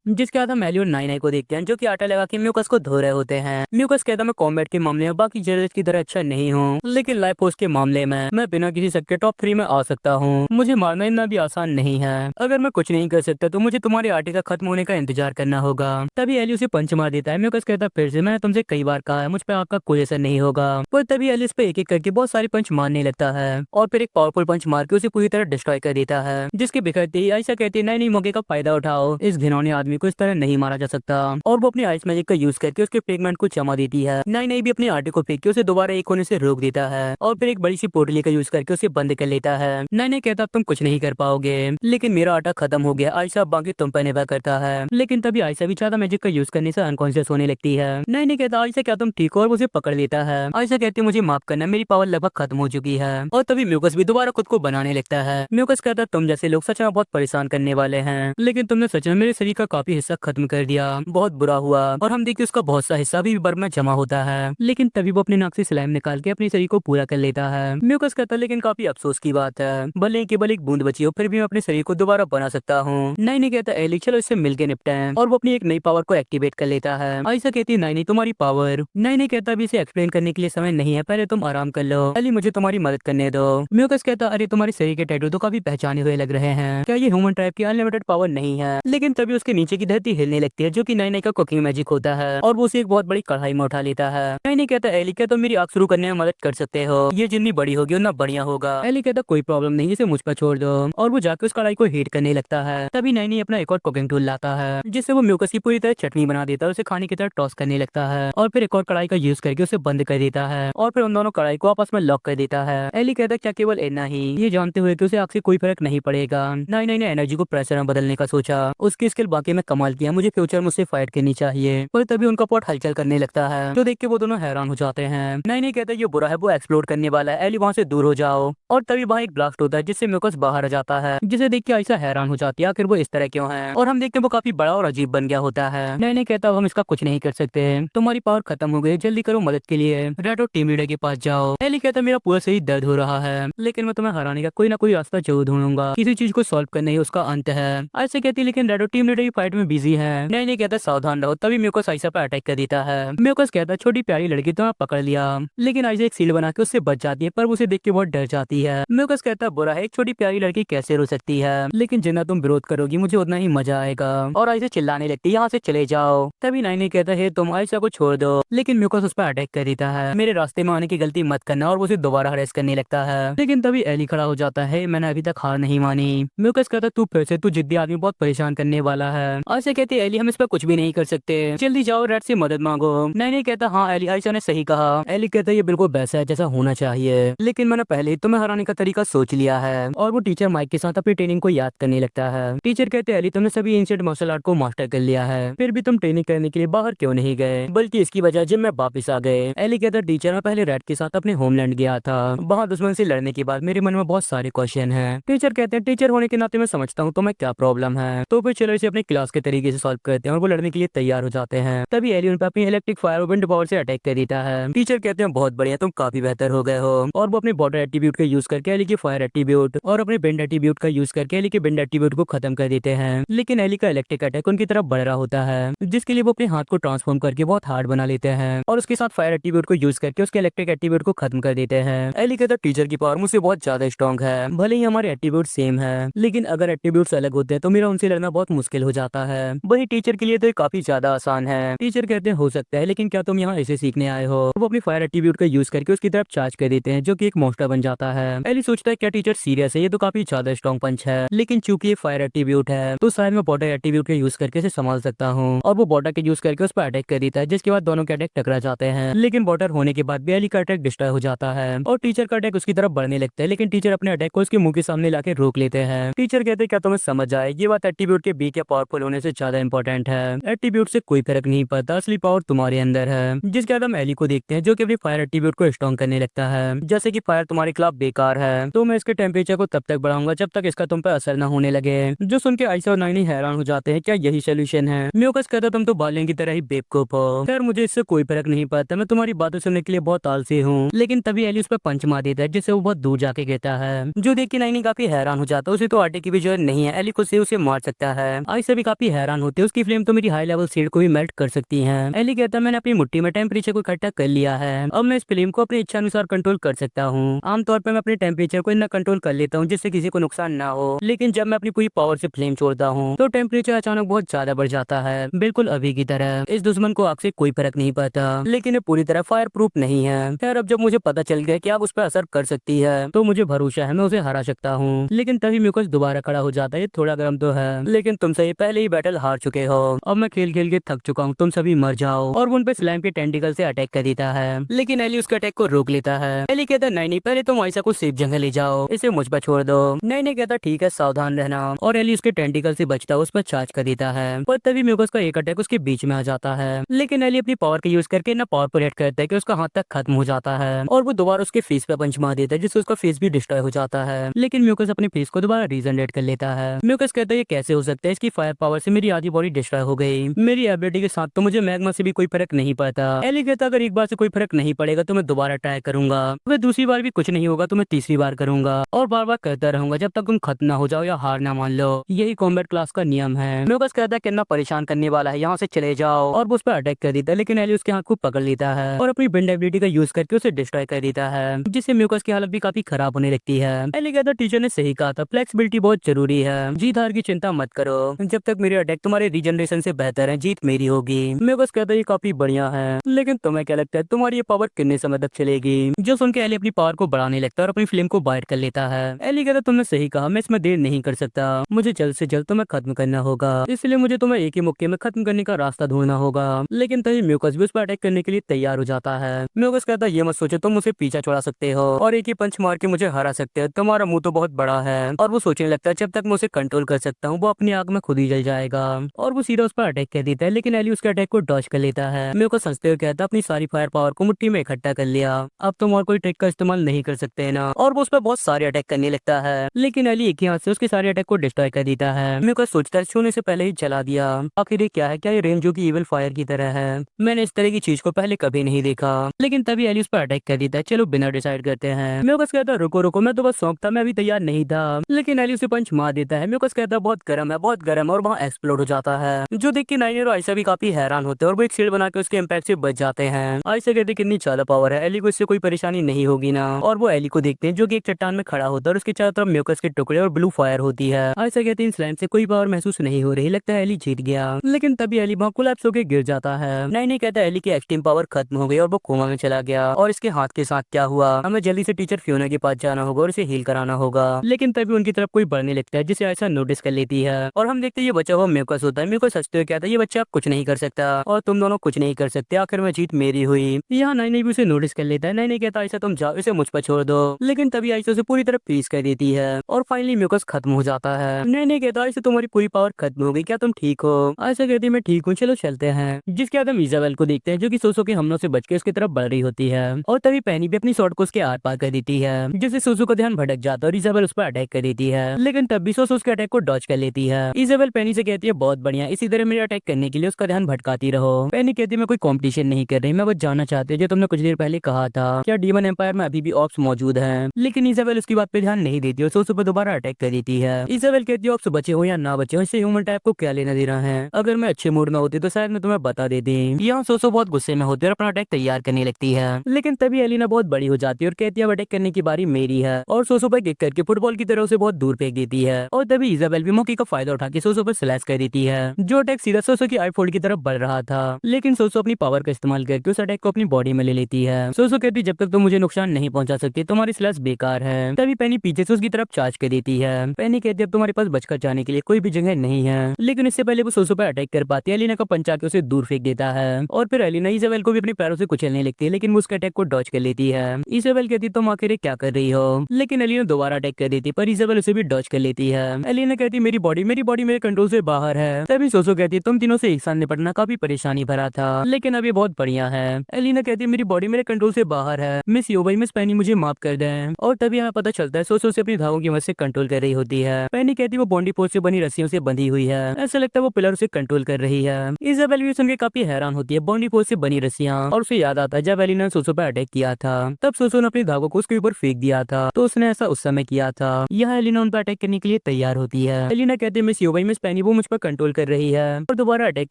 जिसके बाद हम एली और नाई को देखते हैं जो कि आटा लगा के म्यूकस को धो रहे होते हैं। म्यूकस कहता है मैं कॉम्बैट के मामले में बाकी जजेस की तरह अच्छा नहीं हूँ, लेकिन लाइफ फोर्स के मामले में मैं बिना किसी शक के टॉप 3 में आ सकता हूँ। मुझे मारना इतना भी आसान नहीं है। अगर मैं कुछ नहीं कर सकता तो मुझे तुम्हारे आटे का खत्म होने का इंतजार करना होगा। तभी एली उसे पंच मार देता है। म्यूकस कहता है फिर से मैंने तुमसे कई बार कहा है मुझ पे आपका कोई असर नहीं होगा। पर तभी एली उस पे एक एक करके बहुत सारे पंच मारने लगता है और फिर एक पावरफुल पंच मार के उसे पूरी तरह डिस्ट्रॉय कर देता है। जिसके बिखरते ही आयशा कहती है नहीं मौके का फायदा उठाओ, इस घिनौने आदमी को इस तरह नहीं मारा जा सकता। और वो अपनी आइस मैजिक का यूज करके उसके पिगमेंट को जमा देती है। नहीं भी अपने आटे को फेंक के उसे दोबारा एक होने से रोक देता है और फिर एक बड़ी सी पोटली का यूज करके उसे बंद कर लेता है। नहीं कहता तुम कुछ नहीं कर पाओगे, लेकिन मेरा आटा खत्म हो गया। आयशा बाकी तुम पर निर्भर करता है। लेकिन तभी आयशा भी ज्यादा मैजिक का यूज करने से अनकॉन्शियस होने लगती है। नहीं कहता आयशा क्या तुम ठीक हो, और वो उसे पकड़ लेता है। आयशा कहती है मुझे माफ करना, मेरी पावर लगभग खत्म हो चुकी है। और तभी म्यूकस भी दोबारा खुद को बनाने लगता है। म्यूकस कहता है तुम जैसे लोग सच में बहुत परेशान करने वाले हैं, लेकिन तुमने सच में मेरे शरीर का काफी हिस्सा खत्म कर दिया, बहुत बुरा हुआ। और हम देखिए उसका बहुत सा हिस्सा भी बर्फ में जमा होता है। लेकिन तभी वो अपने नाक से स्लाइम निकाल के अपने शरीर को पूरा कर लेता है। म्यूकस कहता है लेकिन काफी अफसोस की बात है, भले ही केवल एक बूंद बची हो फिर भी मैं अपने शरीर को दोबारा बना सकता हूँ। नहीं कहता एली चलो इससे मिलके निपटें, और वो अपनी एक नई पावर को एक्टिवेट कर लेता है। आयशा कहती है नहीं तुम्हारी पावर। नहीं कहता अभी इसे एक्सप्लेन करने के लिए समय नहीं है, पहले तुम आराम कर लो, एली मुझे तुम्हारी मदद करने दो। म्यूकस कहता अरे तुम्हारे शरीर के टैटू तो काफी पहचाने हुए लग रहे हैं, क्या ये ह्यूमन टाइप की अनलिमिटेड पावर नहीं है? लेकिन तभी उसके नीचे की धरती हिलने लगती है जो कि नई का कुकिंग मैजिक होता है, और वो उसे एक बहुत बड़ी कढ़ाई में उठा लेता है। नहीं कहता एली क्या तुम मेरी आग शुरू करने में मदद कर सकते हो, ये जितनी बड़ी होगी उतना बढ़िया होगा। एली कहता कोई प्रॉब्लम नहीं, इसे मुझ पर छोड़ दो, और वो जाकर उस कढ़ाई को हीट करने लगता है। तभी नई अपना एक और कुकिंग टूल लाता है जिससे वो म्यूकस की पूरी तरह चटनी बना देता है, उसे खाने की तरह टॉस करने लगता है, और फिर एक और कढ़ाई का यूज करके उसे बंद कर देता है, और फिर उन दोनों कढ़ाई को आपस में लॉक कर देता है। एली कहता क्या केवल इतना ही, ये जानते हुए कि उसे आग से कोई फर्क नहीं पड़ेगा। नई ने एनर्जी को प्रेशर में बदलने का सोचा, उसकी स्किल बाकी में कमाल किया, मुझे फ्यूचर में उससे फाइट करनी चाहिए। पर तभी उनका पॉट हलचल करने लगता है जो देख के वो दोनों हैरान हो जाते हैं। नहीं कहता ये बुरा है, वो एक्सप्लोर करने वाला है, एली वहाँ से दूर हो जाओ। और तभी वहाँ एक ब्लास्ट होता है जिससे म्यूकस बाहर आ जाता है, जिसे देख के आयशा हैरान हो जाती है आखिर वो इस तरह क्यों है। और हम देखते हैं वो काफी बड़ा और अजीब बन गया होता है। नहीं कहता हम इसका कुछ नहीं कर सकते, तुम्हारी पावर खत्म हो गई, जल्दी करो मदद के लिए रेड और टीम लीडर के पास जाओ। एली कहता मेरा पूरा शरीर दर्द हो रहा है, लेकिन मैं तुम्हें हराने का कोई ना कोई रास्ता जरूर ढूंढूंगा, किसी चीज को सॉल्व करना ही उसका अंत है। आयशा कहती है लेकिन रेड और टीम लीडर की फाइट में बिजी है। नहीं कहता सावधान रहो। तभी म्यूकस आयशा पर अटैक कर देता है। म्यूकस कहता है छोटी प्यारी लड़की तो पकड़ लिया, लेकिन आयशा एक सील बना के उससे बच जाती है, पर उसे देख के बहुत डर जाती है। म्यूकस कहता है बुरा है, एक छोटी प्यारी लड़की कैसे रो सकती है, लेकिन जितना तुम विरोध करोगी मुझे उतना ही मजा आएगा। और आयशा चिल्लाने लगती है यहाँ से चले जाओ। तभी नाइनी कहता है तुम आयशा को छोड़ दो, लेकिन म्यूकस उस पर अटैक कर देता है, मेरे रास्ते में आने की गलती मत करना, और वो उसे दोबारा हरेस करने लगता है। लेकिन तभी एली खड़ा हो जाता है, मैंने अभी तक हार नहीं मानी। म्यूकस कहता तू फिर से, तू जिद्दी आदमी बहुत परेशान करने वाला है। आयशा कहती है एली हम इस पर कुछ भी नहीं कर सकते, जल्दी जाओ रेड से मदद मांगो। नहीं कहता हाँ एली, आयशा ने सही कहा। एली कहता है ये बिल्कुल वैसा है जैसा होना चाहिए, लेकिन मैंने पहले ही तुम्हें हराने का तरीका सोच लिया है। और वो टीचर माइक के साथ अपनी ट्रेनिंग को याद करने लगता है। टीचर कहते हैं एली तुमने सभी एंशिएंट मार्शल आर्ट को मास्टर कर लिया है, फिर भी तुम ट्रेनिंग करने के लिए बाहर क्यों नहीं गए, बल्कि इसकी वजह जिम में वापस आ गए। एली कहता है टीचर मैं पहले रेड के साथ अपने होमलैंड गया था, वहाँ दुश्मन से लड़ने के बाद मेरे मन में बहुत सारे क्वेश्चन हैं। टीचर कहते हैं टीचर होने के नाते मैं समझता हूँ तुम्हें क्या प्रॉब्लम है, तो फिर चलो इसे अपने क्लास के तरीके से सॉल्व करते हैं। और वो लड़ने के लिए तैयार हो जाते हैं। तभी एली उन पर अपनी इलेक्ट्रिक फायर और विंड पावर से अटैक कर देता है। टीचर कहते हैं बहुत बढ़िया, तुम काफी बेहतर हो गए हो। और वो अपने बॉर्डर एट्रीब्यूट का यूज करके एली की फायर एट्रीब्यूट और अपने बेंड एट्रीब्यूट का यूज करके एली के बेंड एट्रीब्यूट को खत्म कर देते हैं। लेकिन एली का इलेक्ट्रिक अटैक उनकी तरफ बढ़ रहा होता है, जिसके लिए वो अपने हाथ को ट्रांसफॉर्म करके बहुत हार्ड बना लेते हैं, और उसके साथ फायर एट्रीब्यूट को यूज करके उसके इलेक्ट्रिक एट्रीब्यूट को खत्म कर देते हैं। एली कहता है टीचर की पावर मुझसे बहुत ज्यादा स्ट्रॉन्ग है, भले ही हमारे एट्रीब्यूट सेम है, लेकिन अगर एट्रीब्यूट्स अलग होते हैं तो मेरा उनसे लड़ना बहुत मुश्किल हो जाता है। वही टीचर के लिए तो ये काफी ज्यादा आसान है। टीचर कहते हैं हो सकता है, लेकिन क्या तुम यहाँ इसे सीखने आए हो? वो अपनी फायर एट्रीब्यूट का यूज करके उसकी तरफ चार्ज कर देते हैं, जो कि एक मॉन्स्टर बन जाता है। एली सोचता है क्या टीचर सीरियस है, ये तो काफी ज्यादा स्ट्रॉन्ग पंच है, लेकिन चूंकि ये फायर एट्रीब्यूट है तो शायद मैं बॉर्डर एट्रीब्यूट का यूज करके इसे संभाल सकता हूँ। और वो बॉर्डर के यूज करके उस पर अटैक कर देता है, जिसके बाद दोनों के अटैक टकरा जाते हैं। लेकिन बॉर्डर होने के बाद भी एली का अटैक डिस्ट्रॉय हो जाता है, और टीचर का अटैक उसकी तरफ बढ़ने लगता है, लेकिन टीचर अपने अटैक को उसके मुंह के सामने लाके रोक लेते हैं। टीचर कहते हैं क्या तुम्हें समझ आए, ये बात एट्रीब्यूट के वीक या पावरफुल होने से ज्यादा इंपॉर्टेंट है, एट्रीब्यूट से कोई फर्क नहीं पड़ता, असली पावर तुम्हारे अंदर है। जिसके बाद हम एली को देखते हैं जो कि अपनी फायर एट्रीब्यूट को स्ट्रॉन्ग करने लगता है, जैसे कि फायर तुम्हारे खिलाफ बेकार है तो मैं इसके टेम्परेचर को तब तक बढ़ाऊंगा जब तक इसका तुम पर असर न होने लगे। जो सुन के आयशा और नाइनी हैरान हो जाते हैं, क्या यही सोल्यूशन है? म्यूकस कहता तुम तो बालियों की तरह ही बेवकूफ हो, खैर मुझे इससे कोई फर्क नहीं पड़ता, मैं तुम्हारी बातें सुनने के लिए बहुत आलसी हूँ। लेकिन तभी एली उस पर पंच मार देता है, जिससे वो बहुत दूर जाके कहता है, जो देख के नाइनी काफी हैरान हो जाता है, उसे तो आटे की भी जरूरत नहीं है, एली खुद से उसे मार सकता है। आयशा भी काफी हैरान होते हैं, उसकी फ्लेम तो मेरी हाई लेवल सीड को भी मेल्ट कर सकती है। एली कहता है मैंने अपनी मुट्ठी में टेम्परेचर को इकट्ठा कर लिया है, अब मैं इस फ्लेम को अपनी इच्छा अनुसार कंट्रोल कर सकता हूँ। आमतौर पर मैं अपने टेम्परेचर को इतना कंट्रोल कर लेता हूँ जिससे किसी को नुकसान ना हो, लेकिन जब मैं अपनी पूरी पावर से फ्लेम छोड़ता हूँ तो टेम्परेचर अचानक बहुत ज्यादा बढ़ जाता है, बिल्कुल अभी की तरह। इस दुश्मन को आग से कोई फर्क नहीं पड़ता, लेकिन ये पूरी तरह फायर प्रूफ नहीं है। खैर अब जब मुझे पता चल गया कि आग उस पर असर कर सकती है तो मुझे भरोसा है मैं उसे हरा सकता हूँ। लेकिन तभी म्यूकस दोबारा खड़ा हो जाता है, ये थोड़ा गर्म तो है लेकिन तुम सही पहले ही बैटल हार चुके हो, अब मैं खेल खेल के थक चुका हूँ, तुम सभी मर जाओ। और वो उन पे स्लैम के टेंटिकल से अटैक कर देता है, लेकिन एली उसके अटैक को रोक लेता है। एली कहता है नहीं नहीं, पहले तुम आयशा को सेफ जगह ले जाओ, इसे मुझ पर छोड़ दो। नहीं कहता ठीक है सावधान रहना, और एली उसके टेंटिकल से बचता उस पर चार्ज कर देता है। पर तभी म्यूकस का एक अटैक उसके बीच में आ जाता है, लेकिन एली अपनी पावर का यूज करके ना पावर पर हिट करता है कि उसका हाथ तक खत्म हो जाता है, और वो दोबारा उसके फेस पे पंच मार देता है जिससे उसका फेस भी डिस्ट्रॉय हो जाता है। लेकिन म्यूकस अपने फेस को दोबारा रीजनरेट कर लेता है। म्यूकस कहता है ये कैसे हो सकता है, इसकी फायर पावर से मेरी आधी बॉडी डिस्ट्रॉय हो गई, मेरी एबिलिटी के साथ तो मुझे मैग्मा से भी कोई फर्क नहीं पड़ता। एली कहता अगर एक बार से कोई फर्क नहीं पड़ेगा तो मैं दोबारा ट्राई करूंगा, अगर दूसरी बार भी कुछ नहीं होगा तो मैं तीसरी बार करूंगा, और बार बार करता रहूंगा जब तक तुम खत्म ना हो जाओ या हार ना मान लो। यही कॉम्बैट क्लास का नियम है। म्यूकस कहता है कितना परेशान करने वाला है, यहाँ से चले जाओ, और वो उस पर अटैक कर देता है, लेकिन एली उसके हाथ को पकड़ लेता है और अपनी बिल्ड एबिलिटी का यूज करके उसे डिस्ट्रॉय कर देता है, जिससे म्यूकस की हालत भी काफी खराब होने लगती है। एली कहता टीचर ने सही कहा था, फ्लेक्सिबिलिटी बहुत जरूरी है, जीत हार की चिंता मत करो, जब तक मेरे अटैक तुम्हारे रीजनरेशन से बेहतर है जीत मेरी होगी। म्यूकस कहता है ये काफी बढ़िया है, लेकिन तुम्हें क्या लगता है तुम्हारी ये पावर कितने समय तक चलेगी। जो सुन के एली अपनी पावर को बढ़ाने लगता है और अपनी फ्लेम को बाइट कर लेता है। एली कहता तुमने सही कहा, मैं इसमें देर नहीं कर सकता, मुझे जल्द से जल्द तुम्हें खत्म करना होगा, इसलिए मुझे तुम्हें एक ही मौके में खत्म करने का रास्ता ढूंढना होगा। लेकिन तभी म्यूकस भी उस पर अटैक करने के लिए तैयार हो जाता है। म्यूकस कहता है ये मत सोचो तुम मुझे पीछा छुड़ा सकते हो और एक ही पंच मार के मुझे हरा सकते हो, तुम्हारा मुंह तो बहुत बड़ा है। और वो सोचने लगता है जब तक मैं उसे कंट्रोल कर सकता हूँ वो अपनी आग में खुद ही जल जाएगा, और वो सीधा उस पर अटैक कर देता है, लेकिन एली उसके अटैक को डॉज कर लेता है। म्यूकस हंसते हुए कहता है अपनी सारी फायर पावर को मुट्ठी में इकट्ठा कर लिया, अब तुम और कोई ट्रिक का इस्तेमाल नहीं कर सकते ना, और वो उस पर बहुत सारे अटैक करने लगता है, लेकिन एली एक ही हाथ से उसके सारे अटैक को डिस्ट्रॉय कर देता है। म्यूकस सोचता है छूने से पहले ही चला दिया, आखिर ये क्या है, क्या ये रेंजो की इविल फायर की तरह है, मैंने इस तरह की चीज को पहले कभी नहीं देखा। लेकिन तभी एली उस पर अटैक कर देता है, चलो बिना डिसाइड करते हैं। म्यूकस कहता है रुको रुको, मैं तो बस सौंप था, मैं अभी तैयार नहीं था, लेकिन एली उसे पंच मार देता है। म्यूकस कहता है बहुत गर्म है बहुत गर्म, और वहाँ एक्सप्लोड हो जाता है, जो देख के नाइन और आयशा भी काफी हैरान होते हैं, और वो एक शील्ड बना के उसके इम्पैक्ट से बच जाते हैं। आयशा कहते कितनी ज्यादा पावर है, एली को इससे कोई परेशानी नहीं होगी ना, और वो एली को देखते हैं जो कि एक चट्टान में खड़ा होता है और उसके चारों तरफ म्यूकस के टुकड़े और ब्लू फायर होती है। आयशा कहती है स्लाइम से कोई पावर महसूस नहीं हो रही, लगता है एली जीत गया, लेकिन तभी एली वहाँ कोलैप्स होकर गिर जाता है। नहीं कहता एली की एक्सट्रीम पावर खत्म हो गई और वो कोमा में चला गया, और इसके हाथ के साथ क्या हुआ, हमें जल्दी से टीचर फियोना के पास जाना होगा और इसे हील कराना होगा। लेकिन तभी उनकी तरफ कोई बढ़ने लगता है जिसे आयशा नोटिस कर लेती है, और हम देखते हैं ये बच्चा हुआ म्यूकस होता है। म्यूकस हंसते हुए कहता है ये बच्चा आप कुछ नहीं कर सकता और तुम दोनों कुछ नहीं कर सकते, आखिर में जीत मेरी हुई। यहाँ नई भी उसे नोटिस कर लेता है। नई कहता आयशा तुम जाओ, इसे मुझ पर छोड़ दो, लेकिन तभी आयशा उसे पूरी तरह पीस कर देती है, और फाइनली म्यूकस खत्म हो जाता है। नई कहता आयशा तुम्हारी पूरी पावर खत्म हो गई, क्या तुम ठीक हो। आयशा कहती मैं ठीक हूँ, चलो चलते हैं। जिसके बाद हम इजाबेल को देखते हैं जो कि सोसो के हमलों से बच के उसकी तरफ बढ़ रही होती है, और तभी पैनी भी अपनी शॉर्ट को उसके आर पार कर देती है, जिससे सोसो का ध्यान भटक जाता है और इजाबेल उस पर अटैक कर देती है, लेकिन तब भी सोसो उसके अटैक को डॉज कर लेती है। इजाबेल पैनी से कहती है बहुत बढ़िया, इसी तरह मेरे अटैक करने के लिए उसका ध्यान भटकाती रहो। पैनी कहती है मैं कोई कॉम्पिटिशन नहीं कर रही, मैं बस जानना चाहती हूँ जो तुमने कुछ देर पहले कहा था, क्या डीमन एम्पायर में अभी भी ऑप्स मौजूद हैं। लेकिन इजाबेल उसकी बात पे ध्यान नहीं देती और सोसो पर दोबारा अटैक कर देती है। इजाबेल कहती है ऑप्स बचे हो या ना बचे हो, इससे ह्यूमन टाइप को क्या लेना देना है, अगर मैं अच्छे मूड में होती तो शायद मैं तुम्हें बता देती। यहाँ सोसो बहुत गुस्से में होती है और अपना अटैक तैयार करने लगती है, लेकिन तभी एलिना बहुत बड़ी हो जाती है और कहती है अटैक करने की बारी मेरी है, और सोसो पर किक करके फुटबॉल की तरह उसे बहुत दूर फेंक देती है, और तभी इजाबेल भी मौके का फायदा उठा के सोसो पर स्लैश कर देती है, जो अटैक सीधा सोसो की आई फोल्ड की तरफ बढ़ रहा था, लेकिन सोसो अपनी पावर का इस्तेमाल करके उस अटैक को अपनी बॉडी में ले लेती है। सोसो कहती जब तक तुम मुझे नुकसान नहीं पहुंचा सकती तुम्हारी स्लैश बेकार है। तभी पेनी पीछे से उसकी तरफ चार्ज कर देती है। पेनी कहती है अब तुम्हारे पास बचकर जाने के लिए कोई भी जगह नहीं है, लेकिन इससे पहले वो सोसो पर अटैक कर पाती है। एलिना का पंच आके उसे दूर फेंक देता है, और फिर एलिना इजाबेल को भी अपने पैरों से कुचलने लगती है, लेकिन वो उसके अटैक को डॉज कर लेती है। इजाबेल कहती तुम आखिर क्या कर रही हो, लेकिन एलिना दोबारा अटैक कर देती पर इजाबेल उसे भी डॉज कर लेती है। एलिना कहती मेरी बॉडी मेरे कंट्रोल से बाहर है। तभी सोसो कहती तुम तीनों से एक साथ निपटना काफी परेशानी भरा था, लेकिन अब ये बहुत बढ़िया है। एलिना कहती मेरी बॉडी मेरे कंट्रोल से बाहर है, मिस योबाई मिस पैनी मुझे माफ कर दें, और तभी हमें पता चलता है सोसो से अपनी धागों की मदद से कंट्रोल कर रही होती है। पैनी कहती वो बॉन्डी पोस्ट से बनी रस्सियों से बंधी हुई है, ऐसा लगता है वो पिलर से कंट्रोल कर रही है। इजाबेल भी सुन के काफी हैरान होती है, बॉन्डी पोस्ट से बनी रस्सियां, और उसे याद आता है जब एलिना ने सोसो पर अटैक किया था तब सोसो ने अपनी धागों को उसके ऊपर फेंक दिया था, तो उसने ऐसा उस समय किया था। यहाँ एलिना उन पर अटैक करने के लिए तैयार होती है। एलिना कहती है मिस योबाई मिस पैनी वो मुझ पर कंट्रोल कर रही है और दोबारा अटैक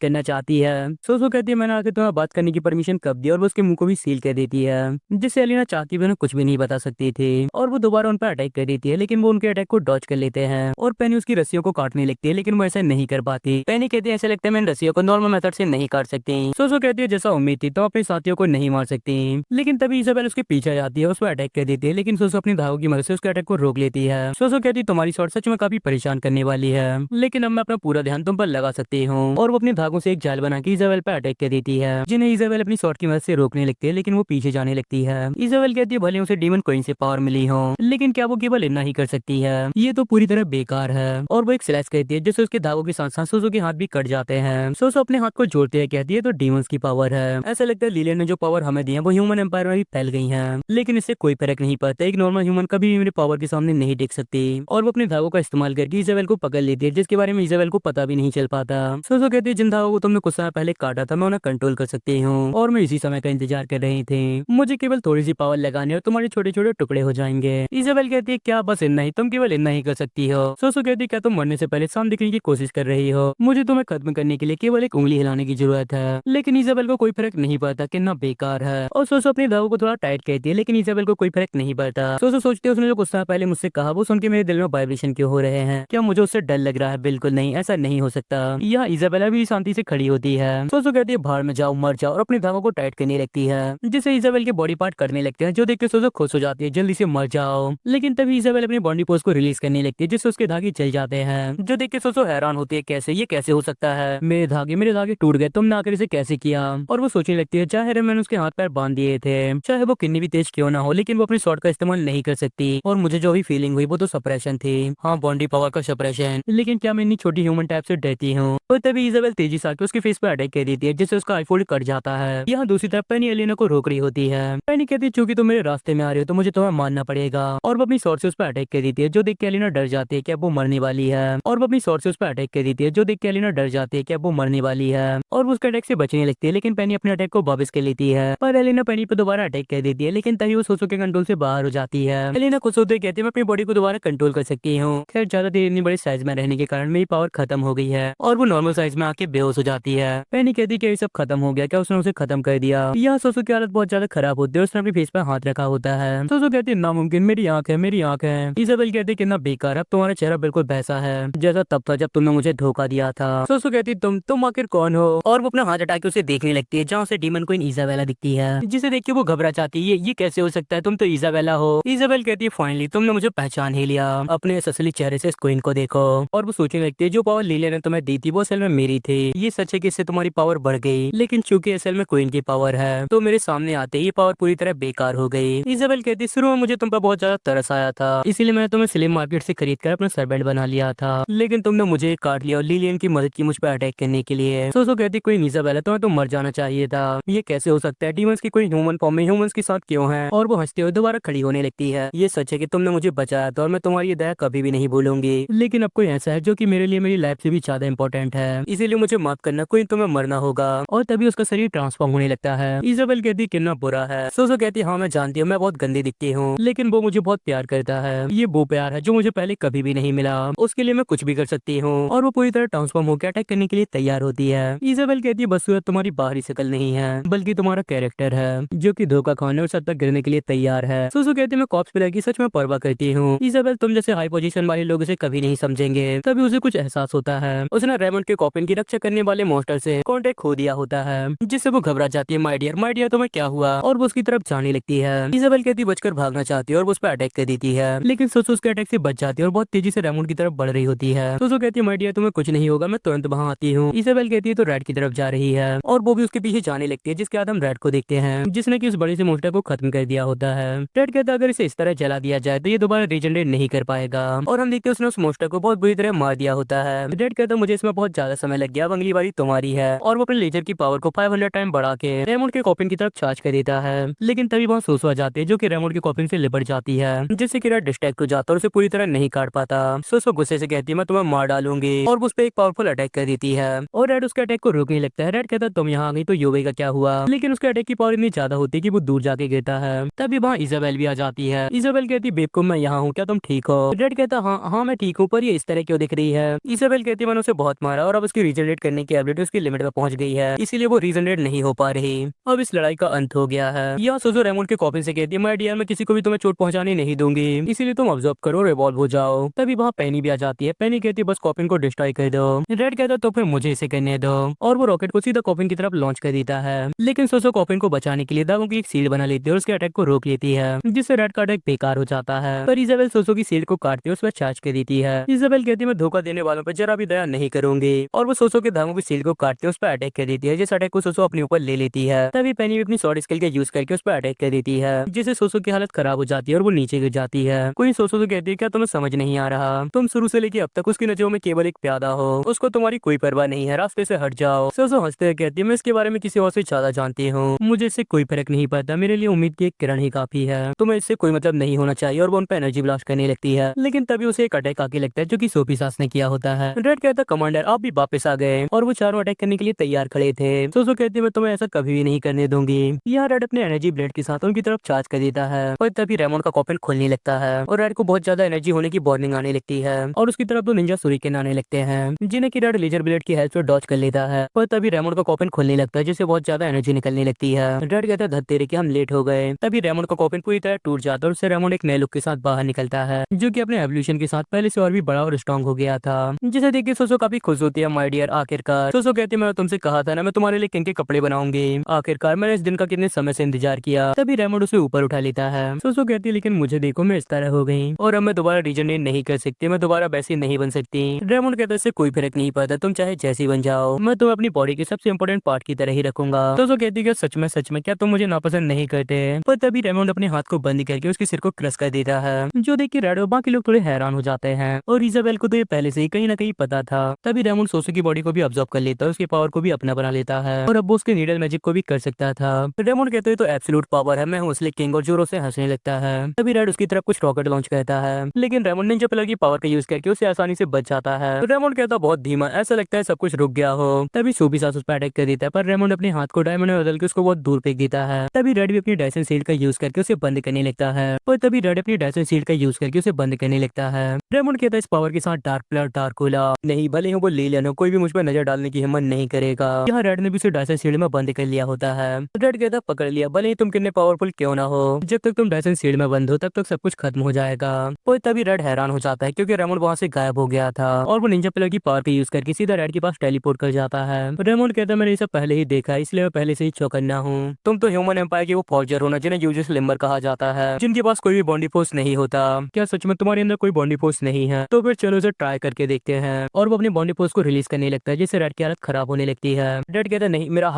करना चाहती है। सोसो कहती है मैंने आके तुम्हें बात करने की परमिशन कब दी, और वो उसके मुंह को भी सील कर देती है, जिससे एलिना चाहती भी उन्हें कुछ भी नहीं बता सकती थी और वो दोबारा उन पर अटैक कर देती है, लेकिन वो उनके अटैक को डॉज कर लेते हैं और पेनी उसकी रस्सियों को काटने लगती है, लेकिन वो ऐसा नहीं कर पाती। पेनी कहती है ऐसा लगता है मैं इन रस्सियों को नॉर्मल मेथड से नहीं काट सकती। सोसो कहती है जैसा उम्मीद थी तो अपने साथियों को नहीं मार सकती, लेकिन तभी इजाबेल उसके पीछे आ जाती है, उस पर अटैक कर देती है, लेकिन सोसो अपनी धागों की मदद से उसके अटैक को रोक लेती है। सोसो कहती है तुम्हारी शॉट सच में काफी परेशान करने वाली है, लेकिन अब मैं अपना पूरा ध्यान तुम पर लगा सकती हूँ, और वो अपनी धागों से एक जाल बना के इजाबेल पर अटैक कर देती है, जिन्हें इजाबेल अपनी शॉट की मदद से रोकने लगती है, लेकिन वो पीछे जाने लगती है। इजाबेल कहती है भले उसे डीमन कोइन से पावर मिली हो, लेकिन क्या वो केवल इतना ही कर सकती है, ये तो पूरी तरह बेकार है। और वो एक स्लैश कहती है जिससे उसके धागों के साथ साथ सोसो के हाथ भी कट जाते हैं। सोसो अपने हाथ को जोड़ते हैं, कहती है तो डीमंस की पावर है, ऐसा लगता है लिलियन ने जो पावर हमें दी है वो ह्यूमन एम्पायर में भी फैल गई है, लेकिन इससे कोई फर्क नहीं पड़ता, एक नॉर्मल ह्यूमन कभी भी मेरे पावर के सामने नहीं टिक सकती। और वो अपने धागों का इस्तेमाल करके इजाबेल को पकड़ लेती है, जिसके बारे में इजाबेल को पता भी नहीं चल पाता। सोसो कहती है जिन धागों को तुमने कुछ समय पहले काटा था मैं उन्हें कंट्रोल कर सकती हूँ, और मैं इसी समय का इंतजार कर रही थी, मुझे केवल थोड़ी सी पावर लगानी और तुम्हारे छोटे छोटे टुकड़े हो जाएंगे। इजाबेल कहती है क्या बस इतना ही, तुम केवल इतना ही कर सकती हो। सोसो कहती है क्या तुम मरने से पहले सामने दिखने की कोशिश कर रही हो, मुझे तुम्हें खत्म करने के लिए केवल एक उंगली हिलाने की जरूरत है, लेकिन इजाबेल को कोई फर्क नहीं पड़ता, कितना बेकार है। और सोसो अपनी धागों को थोड़ा टाइट कहती है, लेकिन इजाबेल को कोई फर्क नहीं पड़ता। सोसो सोचती है उसने जो गुस्सा पहले मुझसे कहा वो सुन के मेरे दिल में वाइब्रेशन क्यों हो रहे हैं, क्या मुझे उससे डर लग रहा है? बिल्कुल नहीं, ऐसा नहीं हो सकता। यह इजाबेला भी शांति से खड़ी होती है। सोसो कहती है बाहर में जाओ, मर जाओ, और अपनी धागों को टाइट करने लगती है, जिससे इजाबेल के बॉडी पार्ट करने लगते हैं, जो देख के सोसो खुश हो जाती है, जल्दी से मर जाओ। लेकिन तभी इजाबेल अपनी बॉडी पोज को रिलीज करने लगती है, जिससे उसके धागे चल जाते हैं, जो देख के सोसो हैरान होती है कैसे, ये कैसे हो सकता है, मेरे धागे टूट गए, तुमने आकर इसे कैसे किया? और वो सोचने लगती है चाहे मैंने उसके हाथ पैर बांध दिए थे, चाहे वो कितनी भी तेज क्यों ना हो, लेकिन वो अपनी शॉट का इस्तेमाल नहीं कर सकती, और मुझे जो भी फीलिंग हुई वो तो सप्रेशन थी, हाँ बॉडी पावर का सप्रेशन, लेकिन क्या मैं इतनी छोटी ह्यूमन टाइप से डरती हूँ? और तभी इजाबेल तेजी से आके उसके फेस पर अटैक कर देती है, जिससे उसका आईफोन कट जाता है। यहाँ दूसरी तरफ पेनी एलिना को रोक रही होती है। पेनी कहती है चूंकि तुम मेरे रास्ते में आ रहे हो तो मुझे तुम्हें मारना पड़ेगा, और वो अपनी शॉट से उस पर अटैक कर देती है, जो देख के एलिना डर जाती है कि अब वो मरने वाली है, और वो अपनी शॉट से उस पर अटैक कर देती है, जो देख के एलिना डर जाती है कि अब वो मरने वाली है, और वो उसके अटैक से बचने लगती है, लेकिन पेनी अपने अटैक को वापस कर लेती है, पर एलिना पेनी पर दोबारा अटैक कर देती है, लेकिन तभी वो सोसो के कंट्रोल से बाहर हो जाती है। एलिना खुश होते कहती है मैं अपनी बॉडी को दोबारा कंट्रोल कर सकती हूँ। खैर ज्यादा देर इतनी बड़ी साइज में रहने के कारण मेरी पावर खत्म हो गई है, और वो नॉर्मल साइज में आके बेहोश हो जाती है। पेनी कहती है ये सब खत्म हो गया, क्या उसने उसे खत्म कर दिया? यहाँ सोसो की हालत बहुत ज्यादा खराब होती है, उसने अपने फेस पर हाथ रखा होता है। सोसो कहती है नामुमकिन, मेरी आंख है, मेरी आंख है। इजाबेल कहती है कितना बेकार, अब तुम्हारा चेहरा बिल्कुल वैसा है जैसा तब था जब तुमने मुझे धोखा दिया था। सोसो कहती है तुम आखिर कौन हो? और वो अपना हाथ हटा के उसे देखने लगती है, जहाँ से डीमन क्वीन इजाबेला दिखती है, जिसे देख के वो घबरा जाती है, ये कैसे हो सकता है, तुम तो इजाबेला हो। इजाबेल कहती है फाइनली तुमने मुझे पहचान ही लिया, अपने इस असली चेहरे से इस क्वीन को देखो। और वो सोचने लगती है जो पावर लीले ने तुम्हें दी थी वो असल में मेरी थी, ये सच है कि इससे तुम्हारी पावर बढ़ गई, लेकिन चूंकि असल में क्वीन की पावर है तो मेरे सामने आते ही ये पावर पूरी तरह बेकार हो गई। इजाबेल कहती शुरू में मुझे तुम पर बहुत ज्यादा तरस आया था, इसीलिए मैंने तुम्हें स्लिम मार्केट से खरीद कर अपना सर्वेंट बना लिया था, लेकिन तुमने मुझे काट लिया और लिलियन की मदद की मुझ पर अटैक करने के लिए। सोसो कहती कोई इजाबेला तुम्हें तो मर जाना चाहिए था, ये कैसे हो सकता है, डीमंस की कोई ह्यूमन फॉर्म में ह्यूमंस के साथ क्यों है? और वो हंसते हुए दोबारा खड़ी होने लगती है, ये सच है कि तुमने मुझे बचाया था और मैं तुम्हारी ये दया कभी भी नहीं भूलूंगी, लेकिन अब कोई ऐसा है जो कि मेरे लिए मेरी लाइफ से भी ज्यादा इंपॉर्टेंट है, इसीलिए मुझे माफ करना, कोई तुम्हें मरना होगा। और तभी उसका शरीर ट्रांसफॉर्म होने लगता है। इजाबेल कहती कितना बुरा है। सोसो कहती हाँ मैं जानती हूँ मैं बहुत गंदी दिखती हूँ, लेकिन वो मुझे बहुत प्यार करता है, ये वो प्यार है जो मुझे पहले कभी भी नहीं मिला, उसके लिए मैं कुछ भी कर सकती हूँ। और वो पूरी तरह ट्रांसफॉर्म होकर अटैक करने के लिए तैयार होती है। इजाबेल कहती है बस तुम्हारी बाहरी शक्ल नहीं है बल्कि तुम्हारा कैरेक्टर है, जो कि धोखा खाने और सद तक गिरने के लिए तैयार है। सोसो कहती है मैं कॉप्स प्लेयर की सच में परवाह करती हूँ। इजाबेल तुम जैसे हाई पोजीशन वाले लोग इसे कभी नहीं समझेंगे। तभी उसे कुछ एहसास होता है, उसने रेमंड के कॉफिन की रक्षा करने वाले मॉन्स्टर से कांटेक्ट खो दिया होता है, जिससे वो घबरा जाती है, माय डियर तुम्हें क्या हुआ? और वो उसकी तरफ जाने लगती है। इजाबेल कहती बचकर भागना चाहती है और वो उस पर अटैक कर देती है, लेकिन सोसो उसके अटैक से बच जाती है और बहुत तेजी से रेमंड की तरफ बढ़ रही होती है। सोसो कहती है माय डियर तुम्हें कुछ नहीं होगा, मैं तुरंत वहाँ आती हूँ। इजाबेल कहती है तो रेड की तरफ जा रही है, और वो भी उसके पीछे जाने लगती है, जिसके बाद हम रेड को देखते हैं, जिसने कि उस बड़े से मॉन्स्टर को खत्म कर दिया होता है। रेड कहता है अगर इसे इस तरह जला दिया जाए तो ये दोबारा रीजनरेट नहीं कर पाएगा, और हम देखते हैं उसने उस मॉन्स्टर को बहुत बुरी तरह मार दिया होता है। रेड कहता है मुझे इसमें बहुत ज्यादा समय लग गया, अब अगली बारी तुम्हारी है, और वो अपने लेजर की पावर को 500 टाइम बढ़ा के रेमंड के कॉफिन की तरफ चार्ज कर देता है, लेकिन तभी वहाँ सोसो आ जाती है जो कि रेमंड के कॉफिन से लिपट जाती है, जिससे कि रेड डिस्ट्रैक्ट हो जाता है और उसे पूरी तरह नहीं काट पाता। सोसो गुस्से से कहती है मैं तुम्हें मार डालूंगी, और वो उस पर एक पावरफुल अटैक कर देती है, और रेड उसके अटैक को रोकने लगता है। रेड कहता है तुम यहाँ आ गई तो योवे का क्या हुआ, लेकिन उसके अटैक की पावर इतनी ज्यादा होती है कि वो दूर जाके गिरता है। तभी वहाँ इजाबेल भी आ जाती है। इजाबेल कहती बेवकूफ मैं यहाँ हूँ, क्या तुम ठीक हो? रेड कहता हाँ हाँ मैं ठीक हूँ, पर ये इस तरह क्यों दिख रही है? इजाबेल इजाबेल कहती है मैंने उसे बहुत मारा और अब उसकी रीजनरेट करने की एबिलिटी उसकी लिमिट में पहुंच गई है, इसीलिए वो रीजनरेट नहीं हो पा रही। अब इस लड़ाई का अंत हो गया है। यहाँ सोजो रेमोंड के कॉफिन से कहती है मैं डियर मैं किसी को भी तुम्हें चोट पहुंचाने नहीं दूंगी, इसीलिए तुम ऑब्जर्व करो, रिवॉल्व हो जाओ। तभी वहाँ पेनी भी आ जाती है। पेनी कहती है बस कॉफिन को डिस्ट्रॉय कर दो। रेड कहता है तो फिर मुझे इसे करने दो, और वो रॉकेट को सीधा कॉफिन की तरफ लॉन्च कर देता है। लेकिन सोजो कॉफिन को बचाने के लिए दागों की एक सील बना लेती है और उसके अटैक को रोक लेती है, जिससे रेड का अटैक बेकार हो जाता है। पर इजाबेल सोजो की सील को काटते उस पर चार्ज कर देती है। इजाबेल कहती है मैं धोखा देने वालों पर जरा भी दया नहीं करूंगी, और वो सोजो के धागों की सील को काटते उस पर अटैक कर देती है, जिस अटैक को सोजो अपने ऊपर ले लेती है। तभी पेनी भी अपनी शॉर्ट स्किल का यूज करके उस पर अटैक कर देती है, जिससे सोजो की हालत खराब हो जाती है और वो नीचे गिर जाती है। कोई सोजो से कहती है क्या तुम्हें समझ नहीं आ रहा, तुम शुरू से लेकर अब तक उसकी नजरों में केवल एक प्यादा हो, उसको तुम्हारी कोई परवाह नहीं है, रास्ते से हट जाओ। सोजो हंसते हुए कहती है मैं इसके बारे में किसी और से ज्यादा जानती हूँ, मुझे इससे कोई फर्क नहीं पड़ता, मेरे लिए उम्मीद की एक किरण ही काफी है, तुम्हें इससे कोई मतलब नहीं होना चाहिए। और वो उन पर एनर्जी ब्लास्ट करने लगती है, लेकिन तभी उसे एक अटैक आके लगता है जो कि सोफी सास ने किया होता है। रेड कहता है कमांडर आप भी वापस आ गए, और वो चारों अटैक करने के लिए तैयार खड़े थे। सोजो कहती है मैं तुम्हें ऐसा कभी भी नहीं करने दूंगी। यहाँ रेड अपने एनर्जी ब्लेड के साथ उनकी तरफ चार्ज कर देता है, और तभी रेमोन का कॉफिन खुलने लगता है और रेड को बहुत ज्यादा एनर्जी होने की वार्निंग आने लगती है, और उसकी तरफ दो निंजा शूरिकेन आने लगते हैं, जिन्हें की रेड लेजर ब्लेड की हेल्प से डॉज कर लेता है। और तभी रेमोन का कॉफिन खुलने लगता है, जिससे बहुत ज्यादा एनर्जी निकलने लगती है। रेड कहता है धत तेरे कि हम लेट हो गए। तभी रेमोन का कॉफिन पूरी तरह टूट जाता है और उससे रेमोन एक नए लुक के साथ बाहर निकलता है, जो कि अपने एवोल्यूशन के साथ पहले से और भी बड़ा और स्ट्रॉन्ग हो गया था, जिसे देख के सोसो काफी खुश होती है। माय डियर आखिरकार, सोसो कहती है मैं तुमसे कहा था ना मैं तुम्हारे लिए किन के कपड़े बनाऊंगी, आखिरकार मैंने इस दिन का कितने समय से इंतजार किया। तभी रेमोन उसे ऊपर उठा लेता है। सोसो कहती है लेकिन मुझे देखो मैं इस तरह हो गई, और अब मैं दोबारा रीजनरेट नहीं कर सकती, मैं दोबारा वैसी नहीं बन सकती। रेमोन कहता है इससे कोई फर्क नहीं पड़ता, तुम चाहे जैसी बन जाओ, मैं तुम्हें अपनी बॉडी के सबसे इंपॉर्टेंट पार्ट की तरह ही रखूंगा। सोसो कहती है सच में क्या तुम मुझे नापसंद नहीं करते। पर तभी रेमोन अपने हाथ को बंद करके उसके सिर को क्रश कर देता है, जो देख के रेड और बाकी लोग थोड़े हैरान हो जाते हैं, और इजाबेल को तो ये पहले से ही कहीं ना कहीं पता था। तभी रेमोन सोसो की बॉडी को भी ऑब्जर्व कर लेता है, उसकी पावर को भी अपना बना लेता है, और अब वो उसके नीडल मैजिक को भी कर सकता था। रेमोन कहते हैं तो एब्सोल्यूट पावर है, मैं हूँ असली किंग, और जोरों से हंसने लगता है। तभी रेड उसकी तरफ कुछ रॉकेट लॉन्च करता है, लेकिन रेमोन निंजा पिलर की पावर का यूज करके उसे आसानी से बच जाता है। रेमोन कहता बहुत धीमा, ऐसा लगता है सब कुछ रुक गया हो। तभी सोफी सास उस पर अटैक कर देता है, पर रेमोन अपने हाथ को डायमंड में बदल के उसको बहुत दूर फेंक देता है। तभी रेड भी अपनी डायसन शील्ड का यूज करके उसे बंद करने लगता है, और तभी रेड अपनी डायसन शील्ड का यूज करके उसे बंद करने लगता है। रेमोन कहता है इस पावर के साथ डार्क ब्लड डार्कुला नहीं, भले ही वो ले लेना, कोई भी मुझ पर नजर डालने की हिम्मत नहीं करेगा। यहाँ रेड ने भी उसे डायसन शील्ड में बंद कर लिया होता है। रेड कहता पकड़ लिया, भले ही तुम कितने पावरफुल क्यों ना हो, जब तक तुम डायसन शील्ड में बंद हो तब तक सब कुछ खत्म हो जाएगा। और तभी रेड हैरान हो जाता है क्योंकि रेमोन वहाँ से गायब हो गया था, और वो निंजा पिलर की पावर का यूज करके सीधा रेड के पास टेलीपोर्ट कर जाता है। रेमोन कहता है मैंने ये सब पहले ही देखा है, इसलिए मैं पहले से ही चौकन्ना हूँ। तुम तो ह्यूमन एम्पायर के वो फॉर्जर हो ना, जिन्हें यूजस लिम्बर कहा जाता है, जिनके पास कोई भी बॉडी फोर्स नहीं होता। क्या सच में तुम्हारे अंदर कोई बॉडी फोर्स नहीं है? तो फिर चलो उसे ट्राई करके देखते हैं। और वो अपनी बॉडी फोर्स को रिलीज करने लगता है, जिससे रेड की हालत खराब होने लगती है। रेड कहता है नहीं, मेरा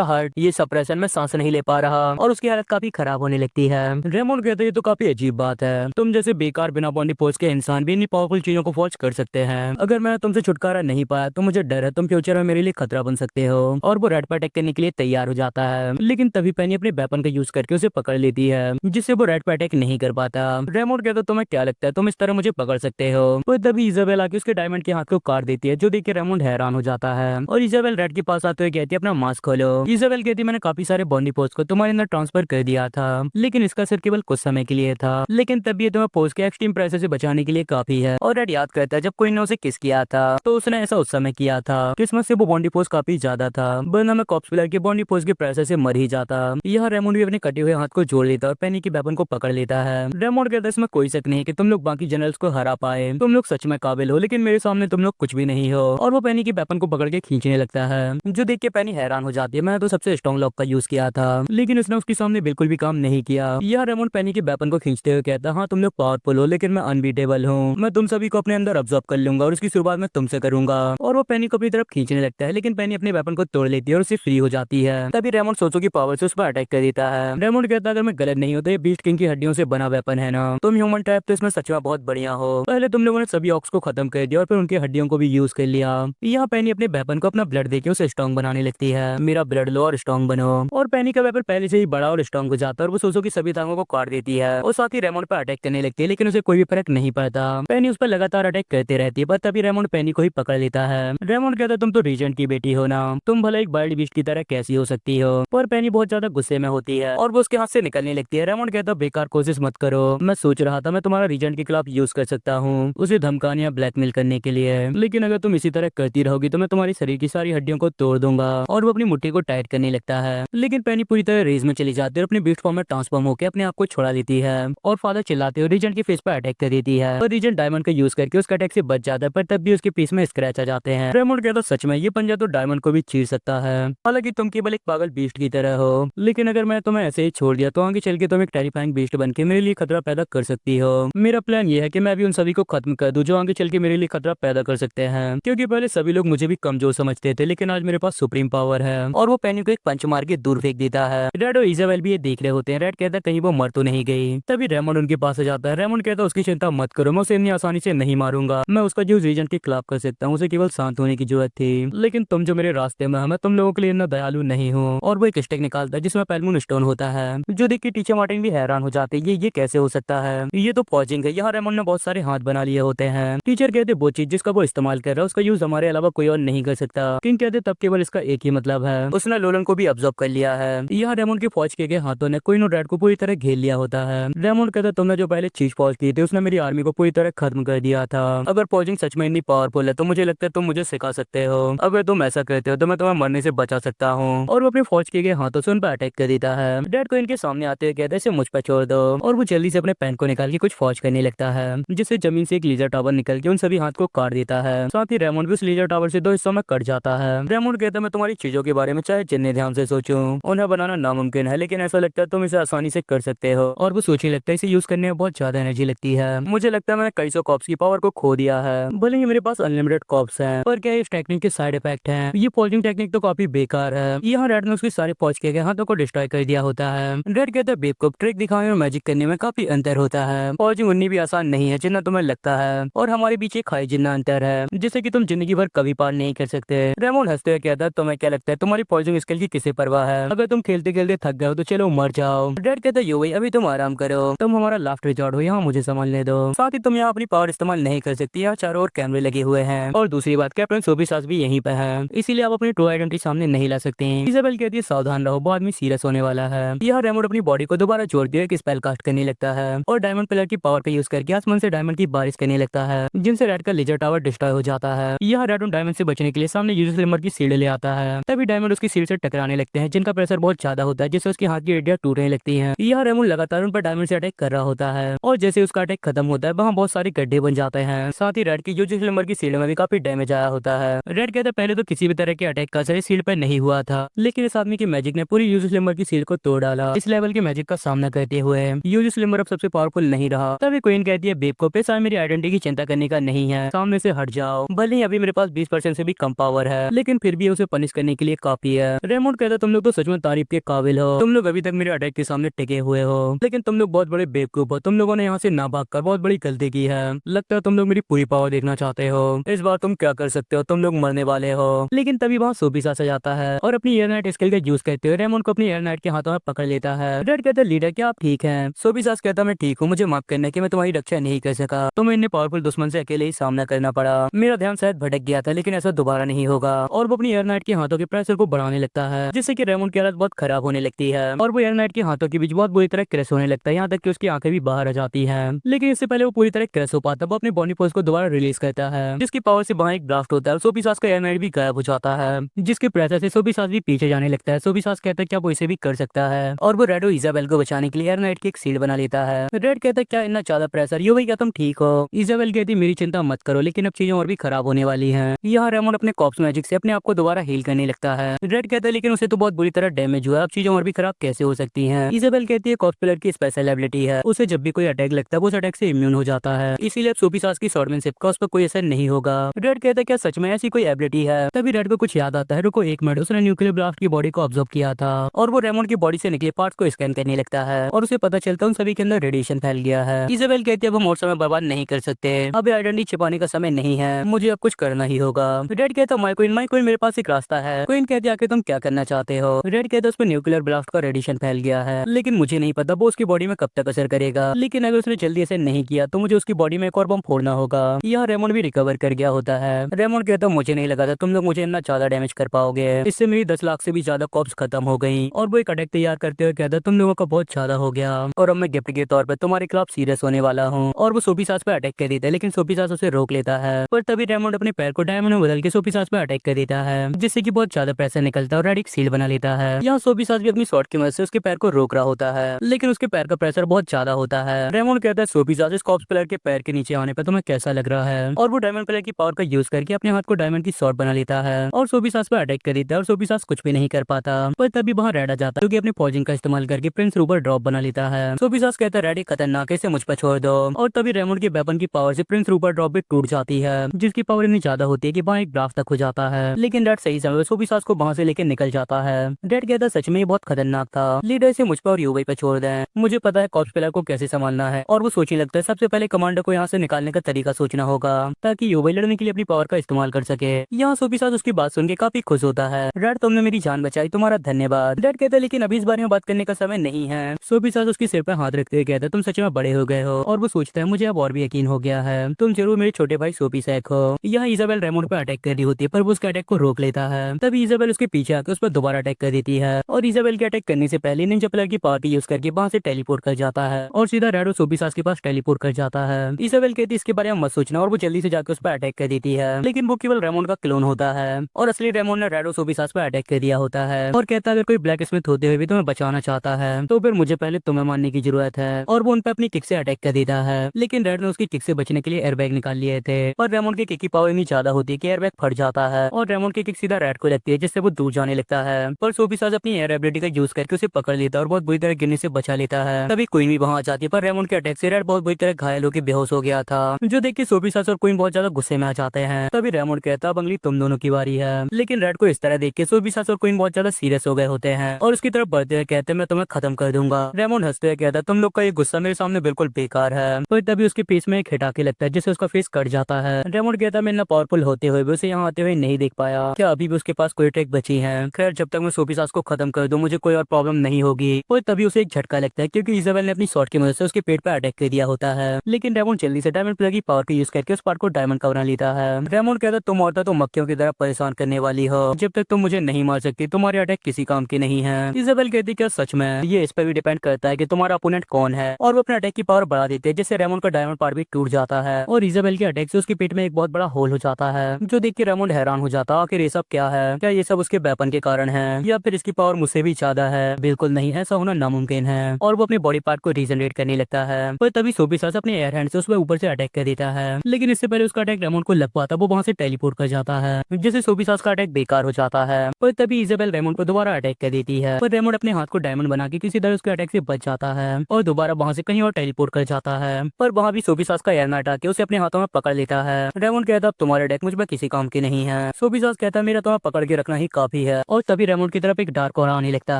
हार्ट ये सप्रेशन, मैं सांस नहीं ले पा रहा, और उसकी हालत काफी खराब होने लगती है। रेमोन कहते हैं ये तो काफी अजीब बात है, तुम जैसे बेकार बिना बॉडी फोर्स के इंसान भी इतनी पावरफुल चीजों को फॉर्ज कर सकते हैं। अगर मैं तुमसे छुटकारा नहीं पाया तो मुझे डर है तुम फ्यूचर में मेरे लिए खतरा बन सकते हो। और वो रेड पर अटैक करने के लिए तैयार हो जाता है, लेकिन तभी पेनी अपने वेपन का यूज करके उसे पकड़ लेती है, जिससे वो रेड पर अटैक नहीं कर पाता। रेमोन कहता है तुम्हें क्या लगता है तुम इस तरह मुझे पकड़ सकते हो? तो तभी इजाबेल आके उसके डायमंड के हाथ को काट देती है, जो देख के रेमोन हैरान हो जाता है, और इजाबेल रेड के पास आते हुए कहती है अपना मास्क खोलो। इजाबेल कहती है मैंने काफी सारे बॉडी फोर्स को तुम्हारे अंदर ट्रांसफर कर दिया था, लेकिन इसका सिर्फ केवल कुछ समय के लिए था, लेकिन तब ये तुम्हें फोर्स के एक्सट्रीम प्रेशर से बचाने के लिए काफी है। और रेड याद करता है जब कोई ने उसे किस किया था तो उसने ऐसा उस समय किया था, किस्मत से वो बॉडी फोर्स काफी ज्यादा था, वरना मैं कॉप्स पिलर के बॉडी फोर्स के प्रेशर से मर ही जाता। यह रेमोन भी अपने कटे हुए हाथ को जोड़ लेता और पेनी के वेपन को पकड़ लेता है। रेमोन कहता है इसमें कोई शक नहीं कि तुम लोग बाकी जनरल्स को हरा पाए, तुम लोग सच में काबिल हो, लेकिन मेरे सामने तुम लोग कुछ भी नहीं हो। और वो पेनी के वेपन को पकड़ के खींचने लगता है, जो देख के पेनी हैरान हो जाती है। मैंने तो सबसे स्ट्रॉन्ग लॉक का यूज किया था, लेकिन उसने उसके सामने बिल्कुल भी काम नहीं किया। यह रेमोन पेनी के वेपन को खींचते हुए कहता हाँ तुम लोग पावरफुल हो, लेकिन मैं अनबीटेबल हूँ, मैं तुम सभी को अपने अंदर ऑब्जर्व कर लूंगा और उसकी शुरुआत मैं तुमसे करूंगा। और वो पेनी को अपनी तरफ खींचने लगता है, लेकिन पेनी अपने वेपन को तोड़ लेती है और उससे फ्री हो जाती है। तभी रेमोन सोचो की पावर से उस पर अटैक कर देता है। रेमोन कहता है अगर मैं गलत नहीं होता ये बीस्ट किंग की हड्डियों से बना वेपन है ना, तुम ह्यूमन टाइप तो इसमें सच में बहुत बढ़िया हो। पहले तुम लोगों ने सभी ऑक्स को खत्म कर दिया और फिर उनकी हड्डियों को भी यूज कर लिया। यहाँ पेनी अपने वेपन को अपना ब्लड देके उसे स्ट्रॉन्ग बनाने लगती है, मेरा ब्लड लो और स्ट्रॉन्ग बनो। और पेनी का वेपन पहले से ही बड़ा और स्ट्रॉन्ग हो जाता है, और वो सोचो की सभी टांगों को काट देती है, और साथ ही रेमोन पर अटैक करने लगती है, लेकिन उसे कोई भी फर्क नहीं पड़ता। पेनी उस पर लगातार अटैक करते रहती है, पर तभी रेमोन पेनी को ही पकड़ लेता है। रेमोन कहता है तुम तो रीजेंट की बेटी हो ना, तुम भले एक वाइल्ड बीस्ट की तरह कैसी हो सकती हो। पर पेनी बहुत ज्यादा गुस्से में होती है और वो उसके हाथ से निकलने लगती है। रेमोन कहता है बेकार कोशिश मत करो, मैं सोच रहा था मैं तुम्हारा रीजेंट के खिलाफ यूज कर सकता हूँ, उसे धमकाने या ब्लैकमेल करने के लिए, लेकिन अगर तुम इसी तरह करती रहोगी तो मैं तुम्हारी शरीर की सारी हड्डियों को तोड़ दूंगा। और वो अपनी मुट्ठी को टाइट करने लगता है, लेकिन पेनी पूरी तरह रेस में चली जाती है और अपनी बीस्ट फॉर्म में ट्रांसफॉर्म होकर अपने आप को छुड़ा लेती है। और फादर चिल्लाते हुए रीजेंट के फेस पर अटैक कर देती है, और रीजेंट डायमंड का यूज करके उसका अटैक से बच जाता है, पर तब भी उसके पीस में स्क्रैच आ जाते हैं। रेमंड कहता सच में ये पंजा तो डायमंड को भी चीर सकता है, हालांकि तुम केवल एक पागल बीस्ट की तरह हो, लेकिन अगर मैं तुम्हें ऐसे ही छोड़ दिया तो आगे चल के तुम एक टेरिफाइंग बीस्ट बन के मेरे लिए खतरा पैदा कर सकती हो। मेरा प्लान ये है कि मैं भी उन सभी को खत्म कर दूं जो आगे चल के मेरे लिए खतरा पैदा कर सकते हैं, क्योंकि पहले सभी लोग मुझे भी कमजोर समझते थे, लेकिन आज मेरे पास सुप्रीम पावर है। और वो पेनी को एक पंच मार के दूर फेंक देता है। रेड और इजाबेल भी ये देख रहे होते हैं। रेड कहता है कहीं वो मर तो नहीं गई। तभी रेमंड उनके पास आ जाता है। रेमंड कहता है उसकी चिंता मत करो, मैं उसे इतनी आसानी से नहीं मारूंगा, मैं उसका जो रीजन के खिलाफ कर सकता हूँ, उसे केवल शांत होने की जरूरत थी, लेकिन तुम जो मेरे रास्ते में, मैं तुम लोगों के लिए इतना दयालु नहीं हूँ। और वो एक स्टिक निकालता है जिसमें पेलमून स्टोन होता है, जो देख के टीचर मार्टिन भी हैरान हो जाते हैं, ये कैसे हो सकता है, ये तो पॉजिंग है। यहाँ रेमंड ने बहुत सारे हाथ बना लिए होते हैं। टीचर कहते वो चीज जिसका वो इस्तेमाल कर रहा है उसका यूज हमारे अलावा कोई और नहीं कर सकता। किंग कहते तब केवल इसका एक ही मतलब है, उसने लोलन को भी ऑब्जर्व कर लिया है। यहाँ रेमंड की फौज के हाथों ने क्वीन और रेड को पूरी तरह घेर लिया होता है। रेमंड कहता तुमने जो पहले चीज फौज की थी उसने मेरी आर्मी को पूरी तरह खत्म कर दिया था। अगर पॉजिंग सच में इतनी पावरफुल है तो मुझे लगता है तुम मुझे सिखा सकते हो। अगर तुम ऐसा करते हो तो मैं तुम्हें मरने से बचा सकता हूँ। और वो अपनी फौज के हाथों से उन पर अटैक कर देता है। डैड को इनके सामने आते हुए कहते हैं मुझ पर छोड़ दो, और वो जल्दी से अपने पेन को निकाल के कुछ फौज करने लगता है, जिससे जमीन से एक लेजर टावर निकल के उन सभी हाथ को काट देता है। साथ ही रेमंड भी उस लेजर टावर से दो हिस्सों में कट जाता है। रेमंड कहता है मैं तुम्हारी चीजों के बारे में चाहे जितने ध्यान से सोचूं, उन्हें बनाना नामुमकिन है, लेकिन ऐसा लगता है तुम इसे आसानी से कर सकते हो। और वो सोचने लगता है इसे यूज करने में बहुत ज्यादा एनर्जी लगती है, मुझे लगता है मैंने कई सौ कॉप्स की पावर को खो दिया है। भले ही मेरे पास अनलिमिटेड कॉप्स हैं, पर क्या इस टेक्निक के साइड इफेक्ट हैं। ये फॉजिंग टेक्निक तो काफी बेकार है। यहाँ रेड ने उसके सारे फौज के हाथों को डिस्ट्रॉय कर दिया होता है। रेड कहता है बेवकूफ, ट्रिक दिखाने और मैजिक करने में काफी अंतर होता है। फौजिंग उतनी भी आसान नहीं है जितना तुम्हें लगता है, और हमारे बीच एक खाई जितना अंतर है जिसे कि तुम जिंदगी भर कभी पार नहीं कर सकते। रेमंड हंसते हुए कहता है तुम्हें क्या लगता है तुम्हारी फौजिंग स्किल की किसे परवाह है, अगर तुम खेलते खेलते थक गए हो तो चलो मर जाओ। रेड कहता है यो भाई अभी तुम आराम करो, तुम हमारा लास्ट रिजॉर्ट हो, यहाँ मुझे संभालने दो। साथ ही तुम यहाँ अपनी पावर इस्तेमाल नहीं कर सकती, यहाँ चारों ओर कैमरे लगे हुए हैं, और दूसरी बात कैप्टन सोबी सास भी यहीं पे है, इसीलिए आप अपनी ट्रू आइडेंटिटी सामने नहीं ला सकते। इजाबेल कहती है सावधान रहो, वो आदमी सीरियस होने वाला है। यहाँ रेमंड अपनी बॉडी को दोबारा जोड़ दिया एक स्पेल कास्ट करने लगता है, और डायमंड पिलर की पावर का यूज करके आसमान से डायमंड की बारिश करने लगता है, जिनसे रेड का लेजर टावर डिस्ट्रॉय हो जाता है। यहाँ रेड उन डायमंड से बचने के लिए सामने यूजुस लिमर की सीढ़ी ले आता है। तभी डायमंड उसकी सीढ़ी से टकराने लगते हैं, जिनका प्रेशर बहुत ज्यादा होता है, जिससे उसके हाथ की हड्डियां टूटने लगती हैं। यहाँ रेमंड लगातार उन पर डायमंड से अटैक कर रहा होता है, और जैसे उसका अटैक खत्म होता है वहाँ बहुत सारे गड्ढे बन जाते हैं। साथ ही रेड की यूजुस लिमर की सीढ़ी में भी काफी डैमेज आया होता है। रेड कहता है पहले तो किसी भी तरह के अटैक का असर इस सीढ़ी पर नहीं हुआ था, लेकिन इस आदमी की मैजिक ने पूरी यूजुस लिमर की सीढ़ी को तोड़ डाला। इस लेवल के मैजिक का सामना करते हुए यूजुस लिमर अब सबसे पावरफुल नहीं रहा। तभी क्वीन कहती है बेवकूफ, पैसा मेरी आइडेंटिटी की चिंता करने का नहीं है, सामने से हट जाओ। भले ही अभी मेरे पास 20% से भी कम पावर है, लेकिन फिर भी उसे पनिश करने के लिए काफी है। रेमंड कहता है तुम लोग तो सच में तारीफ के काबिल हो, तुम लोग अभी तक मेरे अटैक के सामने टिके हुए हो, लेकिन तुम लोग बहुत बड़े बेवकूफ हो। तुम लोगों ने यहाँ से ना भागकर बहुत बड़ी गलती की है, लगता है तुम लोग मेरी पूरी पावर देखना चाहते हो। इस बार तुम क्या कर सकते हो, तुम लोग मरने वाले हो। लेकिन तभी वहाँ सोबी सास आ जाता है, और अपनी एयर नाइट स्किल का यूज करते हुए रेमंड को अपनी एयर नाइट के हाथों में पकड़ लेता है। रेड कहता है लीडर क्या आप ठीक हैं? सोबी सास कहता मैं ठीक हूँ, मुझे माफ करना कि मैं तुम्हारी रक्षा नहीं कर सका, तुम्हें इतने पावरफुल दुश्मन से अकेले ही सामना करना पड़ा, मेरा ध्यान शायद भटक गया था, लेकिन ऐसा दोबारा नहीं होगा। और वो अपनी एयर नाइट के हाथों के प्रेशर को बढ़ाने लगता है, जिससे कि रेमंड की हालत बहुत खराब होने लगती है, और वो एयर नाइट के हाथों के बीच बहुत बुरी तरह क्रैश होने लगता है, यहाँ तक कि उसकी आंखें भी बाहर आ जाती है। लेकिन इससे पहले वो पूरी तरह क्रैश हो पाता है, वो अपने बॉडी फोर्स को दोबारा रिलीज करता है, जिसकी पावर से वहाँ एक ब्लास्ट होता है, सोबी सास का एयर नाइट भी गायब हो जाता है, जिसके प्रेशर से सोबी सास भी पीछे जाने लगता है। सोबी सास कहता है क्या वो इसे भी कर सकता है, और वो रेड और इजाबेल को बचाने के लिए एयर नाइट की एक सीट बना लेता है। रेड कहता है क्या इतना ज्यादा प्रेशर, यो भाई क्या तुम ठीक हो? इजाबेल कहती मेरी चिंता मत करो, लेकिन अब चीजें और भी खराब होने वाली हैं। यहाँ रेमंड अपने कॉप्स मैजिक से अपने आप को दोबारा हील करने लगता है। रेड कहता है लेकिन उसे तो बहुत बुरी तरह डैमेज हुआ, अब चीजें और भी खराब कैसे हो सकती हैं? इजाबेल कहती है कॉप्स प्लेयर की स्पेशल एबिलिटी है, उसे जब भी कोई अटैक लगता है वो उस अटैक से इम्यून हो जाता है, इसीलिए अब सोबी सास की स्वॉर्डमैनशिप का उस पर कोई असर नहीं होगा। रेड कहता है क्या सच में ऐसी कोई एबिलिटी है? तभी रेड को कुछ याद आता है, रुको एक मिनट, उसने न्यूक्लियर ब्लास्ट की बॉडी को ऑब्जर्व किया था, और वो रेमंड की बॉडी से निकले पार्ट्स को स्कैन करने लगता है, और उसे पता चलता है उन सभी के अंदर रेडिएशन फैल गया है। इजाबेल कहती है अब हम और समय बर्बाद नहीं कर सकते, अब आइडेंटिटी छिपाने का समय नहीं है, मुझे अब कुछ करना ही होगा। रेड कहता है माय क्वीन मेरे पास एक रास्ता है। क्वीन कहती है आखिर तुम क्या करना चाहते हो? रेड कहता है उस पर न्यूक्लियर ब्लास्ट का रेडिएशन फैल गया है, लेकिन मुझे नहीं पता वो उसकी बॉडी में कब तक असर करेगा, लेकिन अगर उसने जल्दी ऐसे नहीं किया तो मुझे उसकी बॉडी में एक और बम फोड़ना होगा। यहाँ रेमंड भी रिकवर कर गया होता है। रेमंड कहता है मुझे नहीं लगा था तुम लोग मुझे इतना ज्यादा डैमेज कर पाओगे, इससे मेरी 10 लाख से भी ज्यादा कॉप्स खत्म हो गई। और वो एक अटैक तैयार करते हुए कहता है तुम लोगों का बहुत ज्यादा हो गया, और अब मैं गिफ्ट के तौर पर तुम्हारे खिलाफ सीरियस होने वाला हूँ। और वो सोबी सास पे अटैक कर देता है, लेकिन सोबी सास उसे रोक रोक लेता है। पर तभी रेमंड अपने पैर को डायमंड में बदल के सोफिसास पे अटैक कर देता है, जिससे कि बहुत ज्यादा प्रेशर निकलता है और रेड एक सील बना लेता है। यहाँ सोफिसास भी अपनी शॉट की मदद से उसके पैर को रोक रहा होता है, लेकिन उसके पैर का प्रेशर बहुत ज्यादा होता है। रेमंड कहता है सोफिसास, इस कॉर्प्स प्लेयर के पैर के नीचे आने पर तुम्हें कैसा लग रहा है, और वो डायमंड प्लेयर की पावर का यूज करके अपने हाथ को डायमंड की शॉट बना लेता है और सोफिसास पे अटैक कर देता है और सोफिसास कुछ भी नहीं कर पाता। पर तभी वहाँ रेड आ जाता है, जो कि अपने पॉइजन का इस्तेमाल करके प्रिंस रूपर ड्रॉप बना लेता है। सोफिसास कहता है रेड ये खतरनाक है, इसे मुझ पर छोड़ दो, और तभी रेमंड के वेपन की पावर से प्रिंस रूपर ड्रॉप भी टूट जाती है, जिसकी पावर इतनी ज्यादा होती है कि वहाँ एक ब्लास्ट तक हो जाता है। लेकिन रेड सही समय सोफिसास को वहाँ से लेकर निकल जाता है। रेड कहता है सच में ये बहुत खतरनाक था, लीडर से मुझ पर और यूवी पे छोड़ दें, मुझे पता है कॉर्प्स प्लेयर को कैसे संभालना है। और वो सोचने लगता है सबसे पहले कमांडर को यहाँ से निकालने का तरीका सोचना होगा, ताकि यूवी लड़ने के लिए अपनी पावर का इस्तेमाल कर सके। यहाँ सोफिसास उसकी बात सुन के काफी खुश होता है। रेड तुमने मेरी जान बचाई, तुम्हारा धन्यवाद। रेड कहता है लेकिन अभी इस बारे में बात करने का समय नहीं है। सोफिसास उसके सिर पर हाथ रखते हुए कहता है तुम सच में बड़े हो गए हो, और वो सोचता है मुझे अब और भी यकीन हो गया है, तुम जरूर मेरे छोटे भाई सोफिसैक हो। यहाँ इजाबेल रेमंड पर अटैक कर रही होती है, पर वो उसके अटैक को रोक लेता है। तभी इजाबेल उसके पीछे आकर उस पर दोबारा अटैक कर देती है, और इजाबेल के अटैक करने से पहले निंजा प्लेयर की पावर यूज करके वहां से टेलीपोर्ट कर जाता है और सीधा रेड और सोफिसास के पास टेलीपोर्ट कर जाता है। इजाबेल कहती है इसके बारे में मत सोचना, और वो जल्दी से जाकर उस पर अटैक कर देती है, लेकिन वो केवल रेमंड का क्लोन होता है, और असली रेमंड ने रेड और सोफिसास पर अटैक कर दिया होता है, और कहता है अगर कोई ब्लैक स्मिथ होते हुए भी तुम्हें बचाना चाहता है तो फिर मुझे पहले तुम्हें मारने की जरूरत है, और वो उन पर अपनी किक से अटैक कर देता है। लेकिन रेड ने उसकी किक से बचने के लिए एयरबैग निकाल लिए थे, पर रेमंड की किक की पावर इतनी ज्यादा होती है कि एयरबैग फट जाता है, और रेमंड की किक सीधा रेड को लगती है, जिससे वो दूर जाने लगता है। पर सोफिसास अपनी एयर एबिलिटी का यूज करके उसे पकड़ लेता है और बहुत बुरी तरह गिरने से बचा लेता है। तभी क्वीन भी वहां आ जाती है, पर रेमंड के अटैक से रेड बहुत बुरी तरह घायल होकर बेहोश हो गया था, जो देख के सोफिसास और क्वीन बहुत ज्यादा गुस्से में आ जाते हैं। तभी रेमंड कहता है अब अगली तुम दोनों की बारी है, लेकिन रेड को इस तरह देख के सोफिसास और क्वीन बहुत ज्यादा सीरियस हो गए होते हैं, और उसकी तरफ बढ़ते हुए कहते हैं मैं तुम्हें खत्म कर दूंगा। रेमंड हंसते हुए कहता है तुम लोग का ये गुस्सा मेरे सामने बिल्कुल बेकार है। पर तभी उसके फेस में एक हिट आके लगता है, जिससे उसका फेस कट जाता है। रेमंड कहता है मैं इतना पावरफुल होते हुए भी उसे यहाँ आते हुए नहीं देख पाया, क्या अभी भी उसके पास कोई ट्रिक बची है? खैर जब तक मैं सोफिसास को खत्म कर दूं मुझे कोई और प्रॉब्लम नहीं होगी। और तभी उसे एक झटका लगता है, क्योंकि इजाबेल ने अपनी शॉट की मदद से उसके पेट पर अटैक कर दिया होता है। लेकिन रेमंड जल्दी से डायमंड प्लेयर की पावर को यूज करके उस पार्ट को डायमंड का बना लेता है। रेमंड कहता है तुम औरतें तो मक्खियों की तरह परेशान करने वाली हो, जब तक तुम मुझे नहीं मार सकती तुम्हारे अटैक किसी काम के नहीं है। इजाबेल कहती क्या सच में? ये इस पर भी डिपेंड करता है कि तुम्हारा अपोनेंट कौन है, और वो अपने अटैक की पावर बढ़ा देते हैं, जिससे रेमंड का डायमंड पार्ट भी टूट जाता है, और इजाबेल के अटैक से उसके पेट में एक बहुत बड़ा होल हो जाता है, जो देख के रेमंड हैरान हो जाता है आखिर ये सब क्या है? क्या ये सब उसके वेपन के कारण है, या फिर इसकी पावर मुझसे भी ज्यादा है? बिल्कुल नहीं, ऐसा होना नामुमकिन है, और वो अपने बॉडी पार्ट को रीजनरेट करने लगता है। पर तभी सोफिसास अपने एयर हैंड से उस पर ऊपर से अटैक कर देता है, लेकिन इससे पहले उसका अटैक रेमंड को लग पाता वो वहां से टेलीपोर्ट कर जाता है, जिससे सोफिसास का अटैक बेकार हो जाता है। पर तभी इजाबेल रेमंड को दोबारा अटैक कर देती है, पर रेमंड अपने हाथ को डायमंड बना के किसी तरह उसके अटैक से बच जाता है और दोबारा वहां से कहीं और टेलीपोर्ट कर जाता है। पर वहां भी सोफिसास का एयर नाइट आके उसे अपने हाथों में पकड़ लेता है। रेमंड कहता है तुम्हारे अटैक मुझ में किसी काम के नहीं है। सोफिसास कहता है मेरा तुम्हें पकड़ के रखना ही काफी है, और तभी रेमंड की तरफ एक डार्क ऑरा आने लगता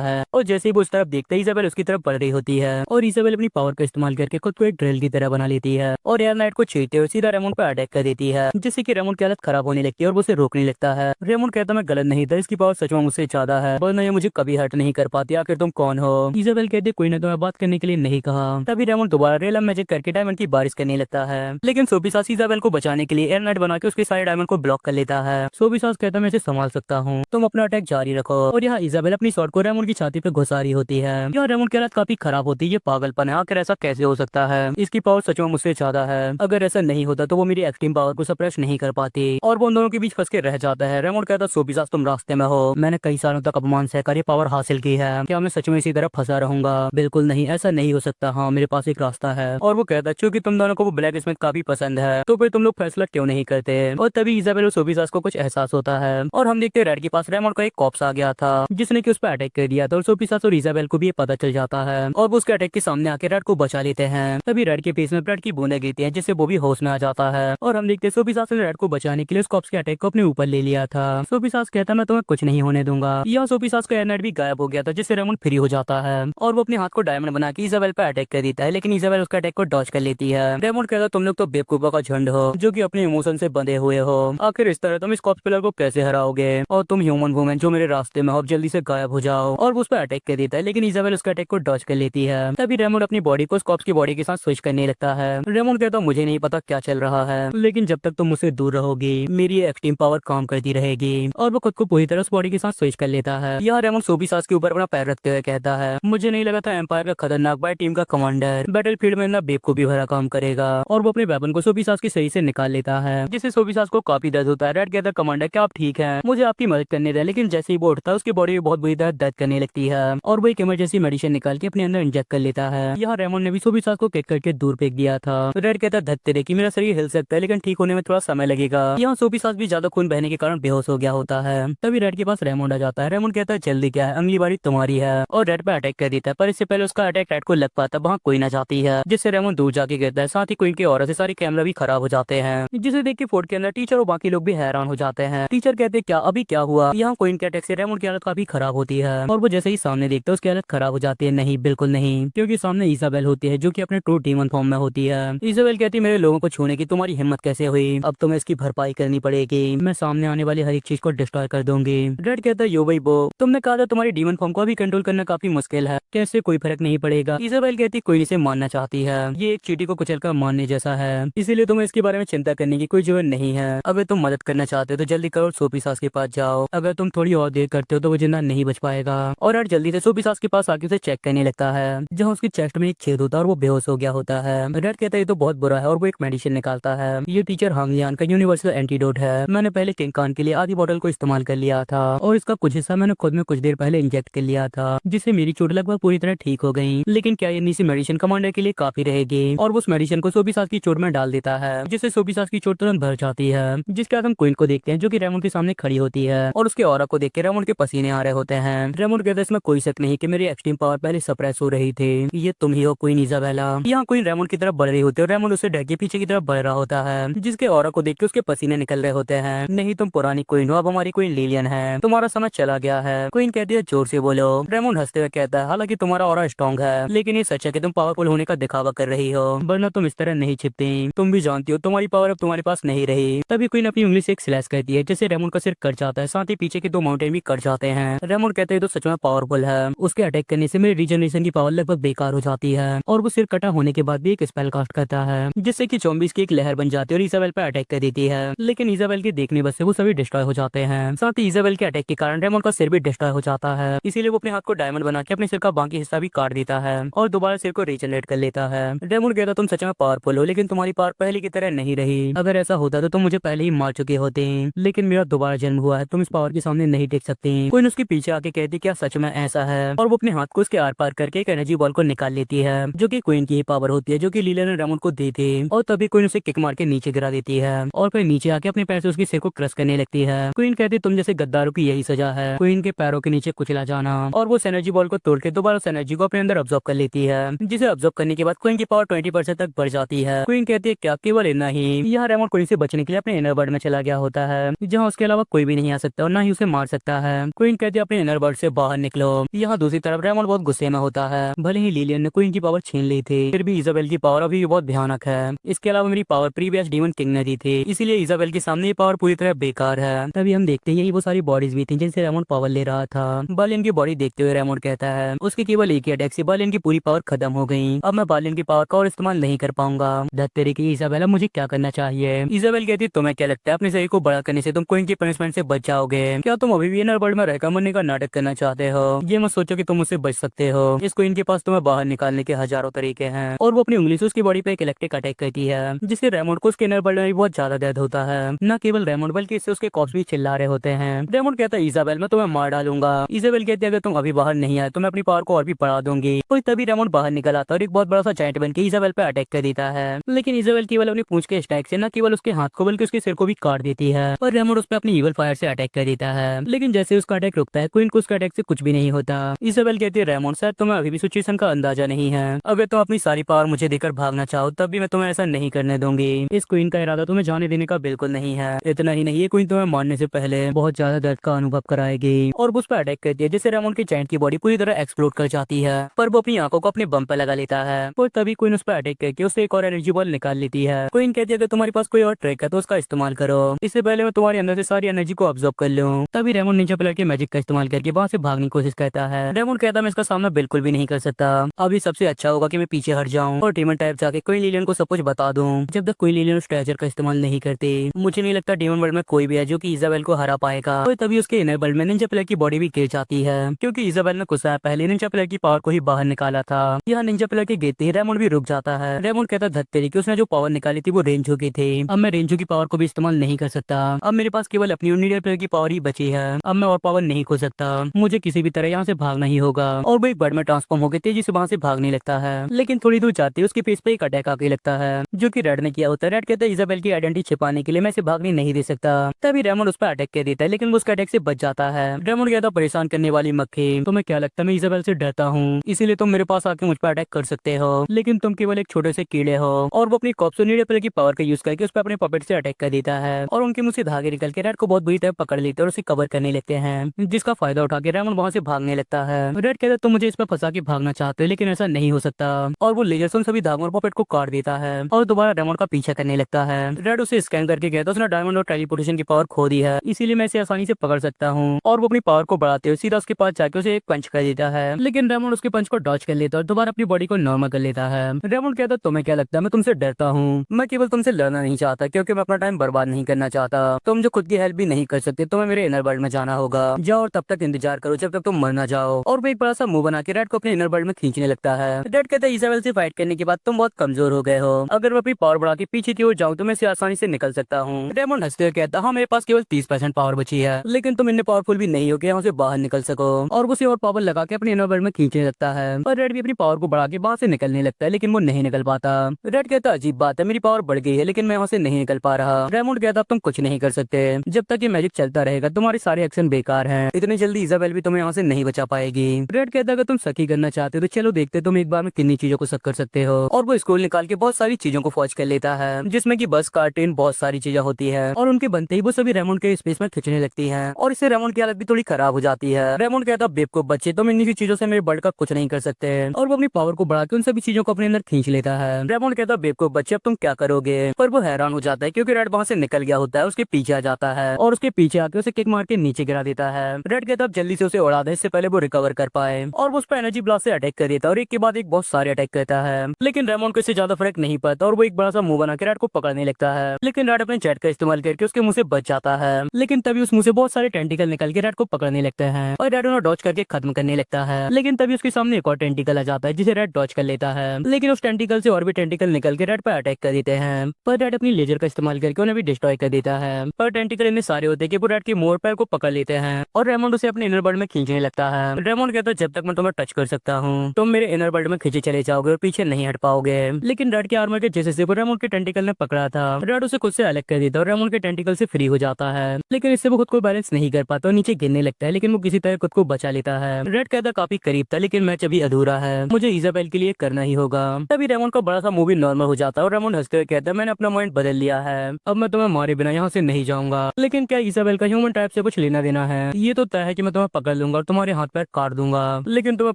है, और जैसे ही वो उस तरफ देखते ही इजाबेल उसकी तरफ बढ़ रही होती है, और इजाबेल अपनी पावर का इस्तेमाल करके खुद को एक ड्रिल की तरह बना लेती है, और एयर नाइट को छीनते हुए सीधा रेमंड पर अटैक कर देती है, जिससे कि रेमंड की हालत खराब होने लगती है और वो उसे रोकने लगता है। रेमंड कहता मैं गलत नहीं था, इसकी पावर सच में मुझसे ज्यादा है, वरना ये मुझे कभी हर्ट नहीं कर पाती। आखिर तुम कौन हो? इजाबेल कहते कोई ने तुम्हें बात करने के लिए नहीं कहा। तभी रेमंड दोबारा रेल मैजिक करके डायमंड की बारिश करने लगता है, लेकिन सोफिसास इजाबेल को बचाने के लिए एयर नाइट बना के उसके सारे डायमंड को ब्लॉक कर लेता है। सोफिसास कहता मैं इसे संभाल सकता हूँ, तुम अपना अटैक जारी रखो, और यहाँ इजाबेल अपनी शॉट को रेमंड की छाती पे घुसा रही होती है। यहाँ रेमंड की हालत काफी खराब होती है, ये पागलपन है, आखिर ऐसा कैसे हो सकता है? इसकी पावर सच में मुझसे ज्यादा है, अगर ऐसा नहीं होता तो वो मेरी एक्सट्रीम पावर को सप्रेस नहीं कर पाती, और वो उन दोनों के बीच फंस के रह जाता है। रेमंड कहता सोफिसास तुम रास्ते में हो, मैंने कई सालों तक अपमान सहकर ये पावर हासिल की है, क्या मैं सच में इसी तरह फंसा रहूंगा? बिल्कुल नहीं, ऐसा नहीं हो सकता, हाँ मेरे पास एक रास्ता है। और वो कहता है क्योंकि तुम दोनों को वो ब्लैक स्मिथ काफी पसंद है, तो फिर तुम लोग फैसला क्यों नहीं करते? और तभी इजाबेल और सोफिसास को कुछ एहसास होता है, और हम देखते हैं रेड के पास रेमंड का एक कॉप्स आ गया था, जिसने कि उस पर अटैक कर दिया था, और सोफिसास और इजाबेल को भी ये पता चल जाता है, और वो उसके अटैक के सामने आके रेड को बचा लेते हैं। तभी रेड के फेस में ब्लड की बूंदें गिरती हैं, जिससे वो भी होश में आ जाता है, और हम देखते हैं सोफिसास ने रेड को बचाने के लिए उस कॉप्स के अटैक को अपने ऊपर ले लिया था। सोफिसास कहता मैं तुम्हें कुछ नहीं होने दूंगा। यह सोफिसास का एयर भी गायब हो गया था, जिससे रेमंड फ्री हो जाता है, और वो अपने हाथ को डायमंड बना के इजाबेल पर अटैक कर देता है, लेकिन इजाबेल उसका अटैक को डॉज कर लेती है। रेमंड कहता तुम लोग तो बेवकूफों का झुंड हो, जो कि अपने इमोशन से बंधे हुए हो, आखिर इस तरह तुम इस कॉप्स प्लेयर को कैसे हराओगे? और तुम ह्यूमन वुमेन जो मेरे रास्ते में हो, जल्दी से गायब हो जाओ। और वो उस पर अटैक कर देता है, लेकिन इजाबेल उसका अटैक को डॉज कर लेती है। तभी रेमंड अपनी बॉडी को कॉप्स की बॉडी के साथ स्विच करने लगता है। रेमंड कहता मुझे नहीं पता क्या चल रहा है, लेकिन जब तक तुम मुझसे दूर रहोगी मेरी एक्सट्रीम पावर काम करती रहेगी, और वो खुद को पूरी तरह उस बॉडी के साथ स्विच कर लेता है। यहाँ रेमंड सोफिसास के ऊपर अपना पैर रखते हुए कहता है मुझे नहीं लगा था एम्पायर का खतरनाक बाय टीम का कमांडर बैटल फील्ड में इतना बेवकूफी भरा काम करेगा, और वो अपने वेपन को सोफिसास के सही से निकाल लेता है, जिससे सोफिसास को काफी दर्द होता है। रेड कहता है कमांडर क्या आप ठीक है, मुझे आपकी मदद करने दें। लेकिन जैसे ही वो उठता है उसकी बॉडी बहुत बुरी तरह दर्द करने लगती है और वो एक इमरजेंसी मेडिसिन निकाल के अपने अंदर इंजेक्ट कर लेता है। यहाँ रेमोन ने भी सोफिसास को किक करके दूर फेंक दिया था। रेड कहता है धत्ते रे कि मेरा शरीर हिल सकता है लेकिन ठीक होने में थोड़ा समय लगेगा। यहाँ सोफिसास भी ज्यादा खून बहने के कारण बेहोश हो गया होता है। तभी रेड के पास रेमोन आ जाता है। रेमोन कहता है जल्दी क्या है, अगली बारी तुम्हारी है, और रेड पे अटैक कर देता है। पर इससे पहले उसका अटैक रेड को लग पाता है, वहाँ कोई ना जाती है, जिससे रेमोन दूर जाके गिरता है। साथ ही क्वीन के औरत से सारे कैमरा भी खराब हो जाते हैं, जिसे देख के फोर्ट के अंदर टीचर और बाकी लोग भी हैरान हो जाते हैं। टीचर कहते क्या अभी क्या हुआ। यहाँ क्वीन के अटैक से रेमोन की हालत काफी खराब होती है और वो जैसे ही सामने देखता है उसकी हालत खराब हो जाती है। नहीं बिल्कुल नहीं, क्योंकि सामने इजाबेल होती है जो कि अपने ट्रू डीमन फॉर्म में होती है। इजाबेल कहती है मेरे लोगों को छूने की तुम्हारी हिम्मत कैसे हुई, अब तुम्हें इसकी भरपाई करनी पड़ेगी, मैं सामने आने वाली हर एक चीज को डिस्ट्रॉय कर दूंगी। रेड कहता है यो भाई वो तुमने कहा था तुम्हारी डीमन फॉर्म को अभी कंट्रोल करना काफी मुश्किल है, कैसे कोई फर्क नहीं पड़ेगा। इजाबेल कहती कोई इसे मानना चाहती है, ये एक चींटी को कुचलकर मारने जैसा है, इसीलिए तुम्हें इसके बारे में चिंता करने की कोई जरूरत नहीं है। अगर तुम मदद करना चाहते हो तो जल्दी करो, सोफिसास के पास जाओ, अगर तुम थोड़ी और देर करते हो तो वो जिंदा नहीं बच पाएगा। और रेड जल्दी से सोफिसास के पास आके उसे चेक करने लगता है, जहाँ उसकी चेस्ट में एक छेद होता है और वो बेहोश हो गया होता है। रेड कहता है ये तो बहुत बुरा है और वो एक मेडिसिन निकालता है। ये टीचर हांगलियान का यूनिवर्सल एंटीडोट है, मैंने पहले किंग खान के लिए आधी बोतल को इस्तेमाल कर लिया था और इसका कुछ हिस्सा मैंने खुद में कुछ देर पहले इंजेक्ट कर लिया था, जिससे मेरी चोट लगभग पूरी तरह ठीक हो गई। लेकिन क्या ये सी मेडिसिन कमांडर के लिए काफी रहेगी। और वो उस मेडिसिन को सोफिसास की चोट में डाल देता है, जिससे सोफिसास की चोट तुरंत भर जाती है। जिसके बाद हम क्वीन को देखते हैं जो कि रेमोन के सामने खड़ी होती है और उसके ऑरा को देख के रेमोन के पसीने आ रहे होते हैं। रेमोन कहता है इसमें कोई शक नहीं कि मेरी एक्सट्रीम पावर पहले सप्रेस हो रही थी, ये तुम ही हो क्वीन इजाबेला। यहाँ क्वीन रेमोन की तरफ बढ़ रही होती है और रेमोन उसे डर के पीछे की तरफ बढ़ रहा होता है, जिसके ऑरा को देख के उसके पसीने निकल रहे होते हैं। नहीं तुम पुरानी क्वीन हो, अब हमारी क्वीन लिलियन है, तुम्हारा समय चला गया है। क्वीन कहती है जोर से बोलो। रेमोन हंसते हुए कहता है हालांकि तुम्हारा ऑरा स्ट्रॉन्ग है, लेकिन ये सच है कि तुम पावरफुल होने का दिखावा कर रही हो, वरना तुम इस तरह नहीं छिपती। तुम भी जानती हो तुम्हारी पावर अब तुम्हारे पास नहीं रही। तभी क्वीन अपनी उंगली से एक स्लैश करती है, जिससे रेमोन का सिर कट जाता है, साथ ही पीछे के 2 माउंटेन भी कट जाते हैं। रेमोन कहते हैं तो सच में पावरफुल है, उसके अटैक करने से मेरी रीजनरेशन की पावर लगभग बेकार हो जाती है। और वो सिर कटा होने के बाद भी एक स्पेल कास्ट करता है, जिससे कि ज़ॉम्बीज़ की एक लहर बन जाती है और इजाबेल पर अटैक कर देती है। लेकिन इजाबेल के देखने बस से वो सभी डिस्ट्रॉय हो जाते हैं। साथ ही इजाबेल के अटैक के कारण रेमोन का सिर भी डिस्ट्रॉय हो जाता है, इसीलिए वो अपने हाथ को डायमंड बना के अपने सिर का बाकी हिस्सा भी काट देता है और दोबारा सिर को रीजनरेट कर लेता है। रेमोन कहता तुम सच में पावरफुल हो, लेकिन तुम्हारी पावर पहले की तरह नहीं रही। अगर ऐसा होता तो तुम मुझे पहले ही मार चुके होते, लेकिन मेरा दोबारा जन्म हुआ है, तुम इस पावर के सामने नहीं टिक सकती। कोई उसके पीछे आके कहती क्या सच में ऐसा है, और वो अपने हाथ को उसके आर पार करके एक एनर्जी बॉल को निकाल लेती है, जो कि क्वीन की ही पावर होती है, जो कि लीला ने रेमोन को दी थी। और तभी क्वीन उसे किक मार के नीचे गिरा देती है और फिर नीचे आके अपने पैर से उसके सिर को क्रश करने लगती है। क्वीन कहती तुम जैसे गद्दारों की यही सजा है, क्वीन के पैरों के नीचे कुचला जाना। और वो एनर्जी बॉल को तोड़ के दोबारा उस एनर्जी को अपने अंदर ऑब्जर्व कर लेती है, जिसे ऑब्जर्व करने के बाद क्वीन की पावर 20% तक बढ़ जाती है। क्वीन कहती है क्या केवल इतना ही। यहाँ रेमोन क्वीन से बचने के लिए अपने इनर वर्ल्ड में चला गया होता है, जहाँ उसके अलावा कोई भी नहीं आ सकता और ना ही उसे मार सकता है। क्वीन कहती है अपने इनर वर्ल्ड से बाहर निकलो। यहाँ दूसरी तरफ रेमोन बहुत गुस्से में होता है, भले ही लिलियन ने क्वीन की पावर छीन ली थी, फिर भी इजाबेल की पावर अभी भी बहुत भयानक है। इसके अलावा मेरी पावर प्रीवियस डीमन किंग ने दी थी, इसीलिए इजाबेल के सामने ये पावर पूरी तरह बेकार है। तभी हम देखते हैं यही वो सारी बॉडीज भी थी जिनसे रेमोन पावर ले रहा था। बालियन की बॉडी देखते हुए रेमोन कहता है उसके केवल एक ही अटैक से बालियन की पूरी पावर खत्म हो गई, अब मैं बालियन की पावर का और इस्तेमाल नहीं कर पाऊंगा। धत्तेरी की इजाबेला मुझे क्या करना चाहिए। इजाबेल कहती तुम्हें क्या लगता है अपने शरीर को बड़ा करने से तुम क्वीन की पनिशमेंट से बच जाओगे? क्या तुम अभी भी इनर वर्ल्ड में रहकर मरने का नाटक करना चाहते हो? ये मत सोचो कि तुम उससे बच सकते हो, इस क्वीन के पास तुम्हें बाहर निकालने के हजारों तरीके हैं। और वो अपनी उंगली से उसकी बॉडी पे एक इलेक्ट्रिक अटैक करती है, जिससे रेमोन को उसके इनर वर्ल्ड में बहुत ज्यादा दर्द होता है। न केवल रेमोन बल्कि इससे उसके कॉप्स भी चिल्ला रहे होते हैं। रेमोन कहता है इजाबेल मैं तुम्हें मार डालूंगा। इजाबेल कहती है अगर तुम अभी बाहर नहीं आए तो मैं अपनी पावर को और भी बढ़ा दूंगी। तो तभी रेमोन बाहर निकल आता है और एक बहुत बड़ा सा जायंट बन के इजाबेल पे अटैक कर देता है। लेकिन इजाबेल केवल अपनी पूंछ के स्ट्राइक से न केवल उसके हाथ को बल्कि उसके सिर को भी काट देती है और रेमोन उस पर अपनी इवल फायर से अटैक कर देता है। लेकिन जैसे उसका अटैक रुकता है क्वीन को उसका अटैक से कुछ भी नहीं होता। इजाबेल कहती है रेमोन शायद तुम्हें अभी भी सिचुएशन का अंदाजा नहीं है, अगर तुम अपनी सारी पावर मुझे देकर भागना चाहो तब भी मैं तुम्हें ऐसा नहीं करने दूंगी। इस क्वीन का इरादा तुम्हें जाने देने का बिल्कुल नहीं है। इतना ही नहीं ये क्वीन तुम्हें मारने से पहले बहुत ज्यादा दर्द का अनुभव कराएगी और वो उस पर अटैक करती है, जिससे रेमोन की जायंट की बॉडी पूरी तरह एक्सप्लोड कर जाती है। पर वो अपनी आंखों को अपने बम पर लगा लेता है और तभी क्वीन उस पर अटैक करके उससे एक और एनर्जी बॉल निकाल लेती है। क्वीन कहती है अगर तुम्हारे पास कोई और ट्रिक है तो उसका इस्तेमाल करो, इससे पहले मैं तुम्हारे अंदर से सारी एनर्जी को ऑब्जर्व कर लूं। तभी रेमोन निंजा प्लेयर के मैजिक का इस्तेमाल करके वहां से भागने की कोशिश करता है। रेमोन कहता है मैं इसका सामना बिल्कुल भी नहीं कर सकता, अभी सबसे अच्छा होगा कि मैं पीछे हट जाऊं और डीमन टाइप जाके क्वीन लिलियन को सब कुछ बता दूं। जब तक क्वीन लिलियन उस ट्रेजर का इस्तेमाल नहीं करती मुझे नहीं लगता डीमन वर्ल्ड में कोई भी है जो कि इजाबेल को हरा पाएगा। और तभी उसके इनर वर्ल्ड में निंजा प्लेयर की बॉडी भी गिर जाती है, क्योंकि इजाबेल ने कुछ समय पहले निंजा प्लेयर की पावर को ही बाहर निकाला था। यहाँ निंजा प्लेयर के गिरते ही रेमोन भी रुक जाता है। रेमोन कहता है धत्तेरी कि उसने जो पावर निकाली थी वो रेंजो की थी। अब मैं रेंजो की पावर को भी इस्तेमाल नहीं कर सकता। अब मेरे पास केवल अपनी यूनिडल प्लेयर की पावर ही बची है। अब मैं और पावर नहीं खो सकता। मुझे किसी भी तरह यहाँ से भागना ही होगा। और वो एक बर्ड में ट्रांसफॉर्म हो गई तेजी से वहां से भागने लगता है। लेकिन थोड़ी दूर जाते ही उसके फेस पे एक अटैक आके लगता है, जो कि रेड ने किया होता है। रेड कहता है इजाबेल की आइडेंटिटी छिपाने के लिए मैं इसे भागने नहीं दे सकता। तभी रेमंड उस पर अटैक कर देता है, लेकिन वो उसके अटैक से बच जाता है। रेमंड कहता परेशान करने वाली मक्खी, तुम्हें क्या लगता है मैं इजाबेल से डरता हूँ, इसीलिए तुम मेरे पास आके मुझ पर अटैक कर सकते हो, लेकिन तुम केवल एक छोटे से कीड़े हो। और वो अपनी कॉप्सोनिडल प्लेयर की पावर का यूज करके उस पर अपने पपेट से अटैक कर देता है और उनके मुंह से धागे निकल के रेड को बहुत बुरी तरह पकड़ लेते हैं और उसे कवर करने लगते हैं, जिसका फायदा उठा के रेमंड वहां से भागने लगता है। रेड कहता है तुम मुझे इस पर फंसा के भागना चाहते हो, लेकिन ऐसा नहीं हो सकता। और वो लेजर से उन सभी धागों और पपेट को काट देता है और दोबारा रेमंड का पीछा करने लगता है। रेड उसे स्कैन करके कहता है उसने डायमंड और टेलीपोर्टेशन की पावर खो दी है, इसीलिए मैं इसे आसानी से पकड़ सकता हूँ। और वो अपनी पावर को बढ़ाते हुए सीधा उसके पास जाके उसे एक पंच कर देता है, लेकिन रेमंड उसके पंच को डॉच कर लेता है और दोबारा अपनी बॉडी को नॉर्मल कर लेता है। रेमंड कहता है तुम्हें क्या लगता है मैं तुमसे डरता हूँ, मैं केवल तुमसे लड़ना नहीं चाहता क्योंकि मैं अपना टाइम बर्बाद नहीं करना चाहता। तुम जो खुद की हेल्प भी नहीं कर सकते, तुम्हें मेरे इनर वर्ल्ड में जाना होगा। जाओ और तब तक इंतजार करो जब तक तुम मर ना जाओ। और वो एक बड़ा सा मुंह बना के रेड को अपने इनर वर्ल्ड में खींचने लगता है। रेड कहता है इजाबेल से फाइट करने के बाद तुम बहुत कमजोर हो गए हो, अगर मैं अपनी पावर बढ़ा के पीछे की ओर जाऊं तो मैं इसे आसानी से निकल सकता हूँ। रेमंड हंसते हुए कहता हाँ मेरे पास केवल 30% पावर बची है, लेकिन तुम इतने पावरफुल भी नहीं हो कि यहाँ से बाहर निकल सको। और वो उसे और पावर लगा के अपने इनर वर्ल्ड में खींचने लगता है और रेड भी अपनी पावर को बढ़ा के वहां से निकलने लगता है, लेकिन वो नहीं निकल पाता। रेड कहता अजीब बात है, मेरी पावर बढ़ गई है लेकिन मैं यहाँ से नहीं निकल पा रहा। रेमंड कहता अब तुम कुछ नहीं कर सकते, जब तक ये मैजिक चलता रहेगा तुम्हारे सारे एक्शन बेकार हैं, इतनी जल्दी इजाबेल भी तुम्हें यहाँ से नहीं बचा पाएगी। रेड कहता अगर तुम सकी करना चाहते हो तो चलो देखते तुम एक बार में कितनी चीजों को शक कर सकते हो। और वो स्क्रोल निकाल के बहुत सारी चीजों को फौज कर लेता है, जिसमें की बस कार्टन बहुत सारी चीजें होती है और उनके बनते ही वो सभी रेमंड के स्पेस में खिंचने लगती है और इससे रेमंड की हालत भी थोड़ी खराब हो जाती है। रेमंड कहता बेवकूफ बच्चे तुम इन्हीं चीजों से मेरे बर्ड का कुछ नहीं कर सकते, और वो अपनी पावर को बढ़ा के उन सभी चीजों को अपने अंदर खींच लेता है। रेमंड कहता बेवकूफ बच्चे अब तुम क्या करोगे, पर वो हैरान हो जाता है क्योंकि रेड वहां से निकल गया होता है, उसके पीछे आ जाता है और उसके पीछे आके उसे किक मार के नीचे गिरा देता है। रेड कहता अब जल्दी से उसे उड़ा दे इससे पहले वो रिकवर कर पाए, और वो उस पर एनर्जी ब्लास्ट से अटैक कर देता है और एक के बाद एक बहुत सारे अटैक करता है, लेकिन रेमंड को इससे ज्यादा फर्क नहीं पड़ता और वो एक बड़ा सा मुंह बना के रेड को पकड़ने लगता है। लेकिन रेड अपने जेट का इस्तेमाल करके उसके मुंह से बच जाता है, लेकिन तभी उस मुंह से बहुत सारे टेंटिकल निकल के रेड को पकड़ने लगते हैं और रेड उन्हें डॉच करके खत्म करने लगता है। लेकिन तभी उसके सामने एक और टेंटिकल आ जाता है जिसे रेड डॉच कर लेता है, लेकिन उस टेंटिकल से और भी टेंटिकल निकल के रेड पर अटैक कर देते हैं, पर रेड अपनी लेजर का इस्तेमाल करके उन्हें भी डिस्ट्रॉय कर देता है। पर टेंटिकल इतने सारे होते हैं कि वो रेड के मोर पैर को पकड़ लेते हैं और रेमंड उसे अपने इनर वर्ल्ड में खींचने लगता है। रेमंड कहता है जब तक मैं तुम्हें टच कर सकता हूँ तुम मेरे इनर वर्ल्ड में खींचे चले जाओगे और पीछे नहीं हट पाओगे। लेकिन रेड के आर्मर के जैसे से वो रेमंड के टेंटिकल ने पकड़ा था, रेड उसे खुद से अलग कर देता है और रेमंड के टेंटिकल से फ्री हो जाता है, लेकिन इससे वो खुद को बैलेंस नहीं कर पाता और नीचे गिरने लगता है, लेकिन वो किसी तरह खुद को बचा लेता है। रेड कहता काफी करीब था लेकिन मैच अभी अधूरा है, मुझे इजाबेल के लिए करना ही होगा। तभी रेमंड का बड़ा सा मूवी नॉर्मल हो जाता है और रेमंड हंसते हुए कहता है मैंने अपना माइंड बदल लिया है, अब मैं तुम्हें मारे बिना यहाँ से नहीं जाऊंगा। लेकिन क्या इजाबेल का ह्यूमन टाइप से कुछ लेना देना है? ये तो तय है कि मैं तुम्हें पकड़ लूंगा और तुम्हारे हाथ पैर काट दूंगा, लेकिन तुम्हें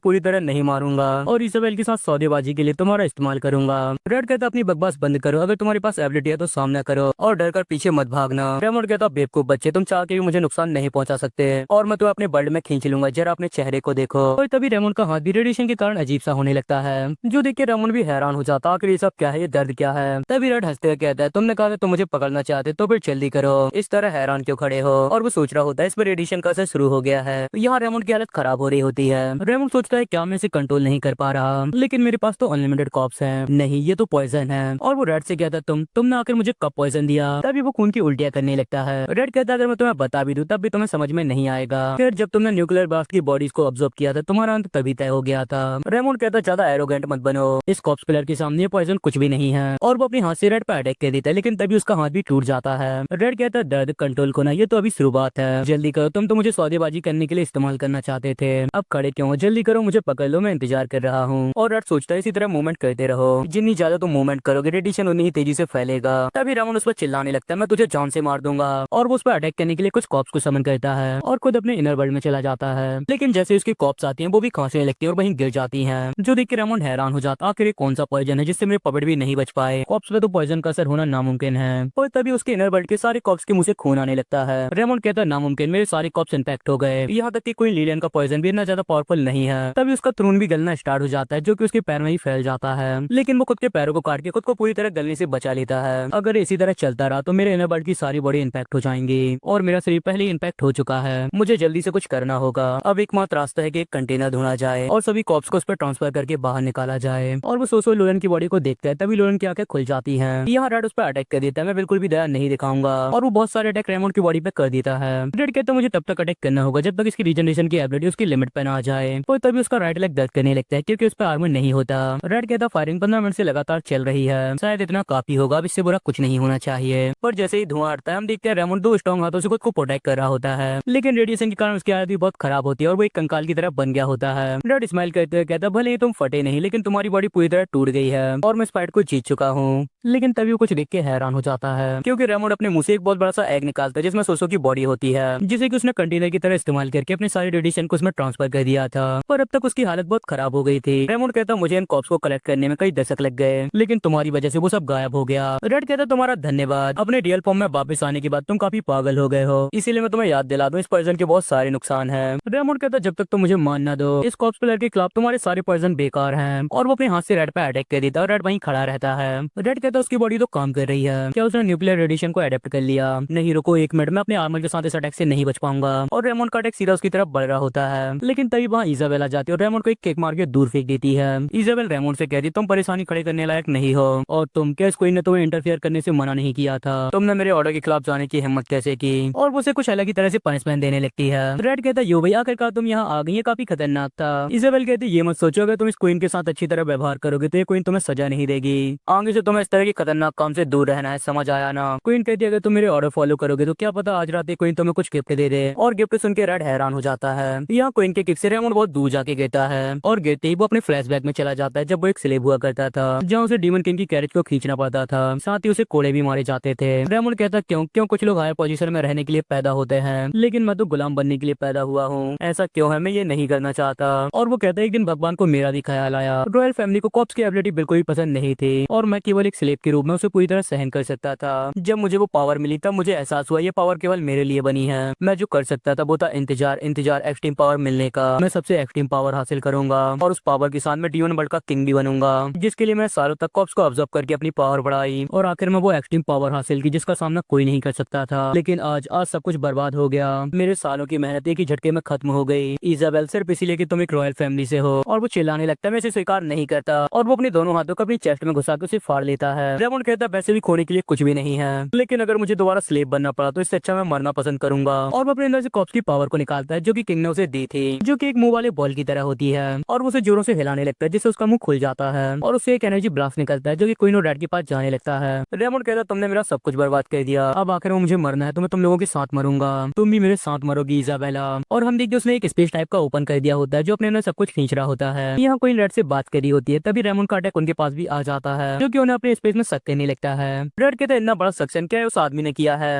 पूरी तरह नहीं मारूंगा और इजाबेल के साथ सौदेबाजी के लिए तुम्हारा इस्तेमाल करूंगा। रेड कहता अपनी बकवास बंद करो, अगर तुम्हारे पास एबिलिटी है तो सामना करो और डर कर पीछे मत भागना। रेमंड कहता बेवकूफ बच्चे तुम चाह के भी मुझे नुकसान नहीं पहुंचा सकते और मैं तुम्हें अपने वर्ल्ड में खींच लूंगा, जरा अपने चेहरे को देखो। और तभी रेमंड का हाथ भी रेडिएशन के कारण अजीब सा होने लगता है, जो देख के रेमंड भी हैरान हो जाता आखिर ये सब क्या है, ये दर्द क्या है। तभी रेड हंसते हुए कहता है तुमने कहा था तुम मुझे पकड़ना चाहते तो फिर जल्दी करो, इस तरह हैरान क्यों खड़े हो। और वो सोच रहा होता है इस पर रेडिएशन का असर शुरू हो गया है। यहाँ रेमंड की हालत खराब हो रही होती है। रेमंड सोचता है क्या मैं इसे कंट्रोल नहीं कर पा रहा, लेकिन मेरे पास तो अनलिमिटेड कॉप्स हैं, नहीं ये तो पॉइजन है। और वो रेड से कहता तुमने आकर मुझे कब पॉइजन दिया। तभी वो खून की उल्टियां करने लगता है। रेड कहता अगर मैं तुम्हें बता भी दूं तब भी तुम्हें समझ में नहीं आएगा, फिर जब तुमने न्यूक्लियर ब्लास्ट की बॉडीज को ऑब्जर्व किया था तुम्हारा अंत तभी तय हो गया था। रेमंड कहता ज्यादा एरोगेंट मत बनो, इस कॉप्स प्लेयर के सामने ये पॉइजन कुछ भी नहीं है। और वो अपने हाथ से रेड पर अटैक कर देता है, लेकिन तभी उसका हाथ भी टूट जाता है। रेड कहता है दर्द कंट्रोल को ना, ये तो अभी शुरुआत है, जल्दी करो, तुम तो मुझे सौदेबाजी करने के लिए इस्तेमाल करना चाहते थे, अब खड़े क्यों हो, जल्दी करो मुझे पकड़ लो, मैं इंतजार कर रहा हूँ। और रेड सोचता है इसी तरह मूवमेंट करते रहो, जितनी ज्यादा तुम मूवमेंट करोगे रेडिएशन उतनी ही तेजी से फैलेगा। तभी रेमंड उस पर चिल्लाने लगता है मैं तुझे जान से मार दूंगा, और वो उस पर अटैक करने के लिए कुछ कॉप्स को समन करता है और खुद अपने इनर वर्ल्ड में चला जाता है। लेकिन जैसे उसकी कॉप्स आती हैं वो भी खांसने लगती है और वहीं गिर जाती हैं, जो देख के रेमंड हैरान हो जाता आखिर कौन सा पॉइजन है जिससे मेरे पपेट भी नहीं बच पाए, कॉप्स पे तो पॉइजन का असर होना नामुमकिन है। और तभी उसके इनर वर्ल्ड के सारे कॉप्स के मुंह से खून आने लगता है। रेमंड कहता है नामुमकिन, मेरे सारे कॉप्स इम्पैक्ट हो गए, यहाँ तक कि कोई लीलियन का पॉइजन भी इतना ज्यादा पावरफुल नहीं है। तभी उसका खून भी गलना स्टार्ट हो जाता है, जो कि उसके पैर में ही फैल जाता है, लेकिन वो खुद के पैरों को काट के खुद को पूरी तरह गलने से बचा लेता है। अगर इसी तरह चलता रहा तो मेरे इनर वर्ल्ड की सारी बॉडी इम्पैक्ट हो जाएंगी और मेरा शरीर पहले ही इम्पैक्ट हो चुका है, मुझे जल्दी से कुछ करना होगा। अब एकमात्र रास्ता है कि एक कंटेनर ढूंढा जाए और सभी कॉप्स को उस पर ट्रांसफर करके बाहर निकाला जाए। और वो सोसो लोलन की बॉडी को देखता है, तभी लोलन की आंखें खुल जाती जाती है। यहाँ रेड उस पर अटैक कर देता है, मैं बिल्कुल भी दया नहीं दिखाऊंगा और वो बहुत सारे अटैक रेमंड की बॉडी पे कर देता है। रेड कहता है मुझे तब तक अटैक करना होगा जब तक इसकी रीजनरेशन की एबिलिटी उसकी लिमिट पे ना आ जाए, और तभी उसका राइट लेग दर्द करने लगता है क्योंकि उस पर आर्मर नहीं होता। रेड कहता फायरिंग 15 मिनट से लगातार चल रही है, शायद इतना काफी होगा, अब इससे बुरा कुछ नहीं होना चाहिए। पर जैसे ही धुआं हटता है हम देखते हैं रेमंड 2 स्ट्रॉन्ग हाथों से खुद को प्रोटेक्ट कर रहा होता है, लेकिन रेडिएशन के कारण उसकी हालत भी बहुत खराब होती है और वो एक कंकाल की तरह बन गया होता है। रेड स्माइल करते हुए कहता भले ही तुम फटे नहीं लेकिन तुम्हारी बॉडी पूरी तरह टूट गई है और मैं इस फाइट को जीत चुका हूँ। लेकिन तभी वो कुछ देख के हैरान हो जाता है क्योंकि रेमंड अपने मुंह से एक बहुत बड़ा सा एग निकालता है जिसमें सोसो की बॉडी होती है, जिसे कि उसने कंटेनर की तरह इस्तेमाल करके अपने सारे रेडिएशन को उसमें ट्रांसफर कर दिया था। पर अब तक उसकी हालत बहुत खराब हो गई थी। रेमंड कहता मुझे इन कॉप्स को कलेक्ट करने में कई दशक लग गए लेकिन तुम्हारी वजह से वो सब गायब हो गया। रेड कहता तुम्हारा धन्यवाद, अपने रियल फॉर्म में वापस आने के बाद तुम काफी पागल हो गए हो, इसीलिए मैं तुम्हें याद दिला दूं इस पर्सन के बहुत सारे नुकसान है। रेमंड कहता जब तक तुम मुझे मान ना दो इस कॉप्स प्लेयर के खिलाफ तुम्हारे सारे पर्सन बेकार हैं, और वो अपने हाथ से रेड पे अटैक कर देता है और रेड वहीं खड़ा रहता है। रेड कहता उसकी बॉडी तो काम कर रही है, क्या उसने न्यूक्लियर रेडिएशन को अडेप्ट कर लिया? नहीं रुको एक मिनट, मैं अपने आर्मर के साथ इस अटैक से नहीं बच पाऊंगा, और रेमंड का अटैक सीधा उसकी तरफ बढ़ रहा होता है। लेकिन तभी वहाँ इजाबेल आ जाती है और रेमंड को एक किक मार के दूर फेंक देती है। इजाबेल रेमंड से कहती तुम परेशानी खड़े करने लायक नहीं हो, और तुम क्या क्वीन ने तुम्हें इंटरफेयर करने से मना नहीं किया था, तुमने मेरे ऑर्डर के खिलाफ जाने की हिम्मत कैसे की? और वो उसे कुछ अलग ही तरह से पनिशमेंट देने लगती है। रेड कहता यो भाई आखिरकार तुम यहाँ आ गई, ये काफी खतरनाक था। इजाबेल कहती ये मत सोचो अगर तुम इस क्वीन के साथ अच्छी तरह व्यवहार करोगे तो ये क्वीन तुम्हें सजा नहीं देगी, आगे से तुम्हें इस तरह के खतरनाक काम से दूर रहना है, समझ आया ना? क्वीन कहती है अगर तुम मेरे ऑर्डर फॉलो करोगे तो क्या पता आज रात क्वीन तुम्हें कुछ गिफ्ट दे दे, और गिफ्ट सुन के रेड हैरान हो जाता है। यहाँ क्वीन के किक से रेमंड बहुत दूर जाके गिरता है और गिरते ही वो अपने फ्लैशबैक में चला जाता है जब वो एक स्लेव हुआ करता था जहाँ उसे डीमन किंग की कैरेज को खींचना पड़ता था, साथ ही उसे कोड़े भी मारे जाते थे। रेमंड कहता क्यों क्यों कुछ लोग हायर पोजीशन में रहने के लिए पैदा होते हैं लेकिन मैं तो गुलाम बनने के लिए पैदा हुआ हूँ, ऐसा क्यों है? मैं ये नहीं करना चाहता। और वो कहता है एक दिन भगवान को मेरा भी ख्याल आया, रॉयल फैमिली को कॉप्स की एबिलिटी बिल्कुल भी पसंद नहीं थी और मैं केवल एक स्लेव के रूप में उसे पूरी तरह सहन कर सकता था। जब मुझे वो पावर मिली तब मुझे एहसास हुआ ये पावर केवल मेरे लिए बनी है, मैं जो कर सकता था वो था इंतजार इंतजार एक्सट्रीम पावर मिलने का। मैं सबसे एक्सट्रीम पावर हासिल करूंगा और उस पावर के साथ मैं डीमन वर्ल्ड का किंग भी बनूंगा, जिसके लिए मैं सालों तक कॉप्स को ऑब्जर्व करके अपनी पावर बढ़ाई और आखिर में वो एक्सट्रीम पावर हासिल की जिसका सामना कोई नहीं कर सकता था। लेकिन आज आज सब कुछ बर्बाद हो गया, मेरे सालों की मेहनत एक ही झटके में खत्म हो गई। इजाबेल सिर्फ इसीलिए कि तुम एक रॉयल फैमिली से हो। और वो चिल्लाने लगता है मैं इसे स्वीकार नहीं करता, और वो अपने दोनों हाथों को अपनी चेस्ट में घुसा के उसे फाड़ लेता है। रेमंड कहता है वैसे भी खोने के लिए कुछ भी नहीं है, लेकिन अगर मुझे दोबारा स्लेव बनना पड़ा तो इससे अच्छा मैं मरना पसंद करूंगा। और वो अपने अंदर से कॉप्स की पावर को निकालता है जो कि किंग ने उसे दी थी, जो कि एक मुंह वाले बॉल की तरह होती है, और वो उसे जोरों से हिलाने लगता है जिससे उसका मुंह खुल जाता है और उससे एक एनर्जी ब्लास्ट निकलता है जो कि क्वीन और रेड के पास जाने लगता है। रेमंड कहता है तुमने मेरा सब कुछ बर्बाद कर दिया, अब आखिर में मुझे मरना है तो मैं तुम लोगों के साथ मरूंगा, तुम भी मेरे साथ मरोगी इजाबेला। और हम देखते उसने एक स्पेस टाइप का ओपन कर दिया होता है जो अपने अंदर सब कुछ खींच रहा होता है। यहाँ कोई रेड से बात करी होती है तभी रेमंड का अटैक उनके पास भी आ जाता है जो कि उन्हें अपने स्पेस में सक करने लगता है। रेड कहता है इतना बड़ा सक्सेशन क्या है उस आदमी ने किया है।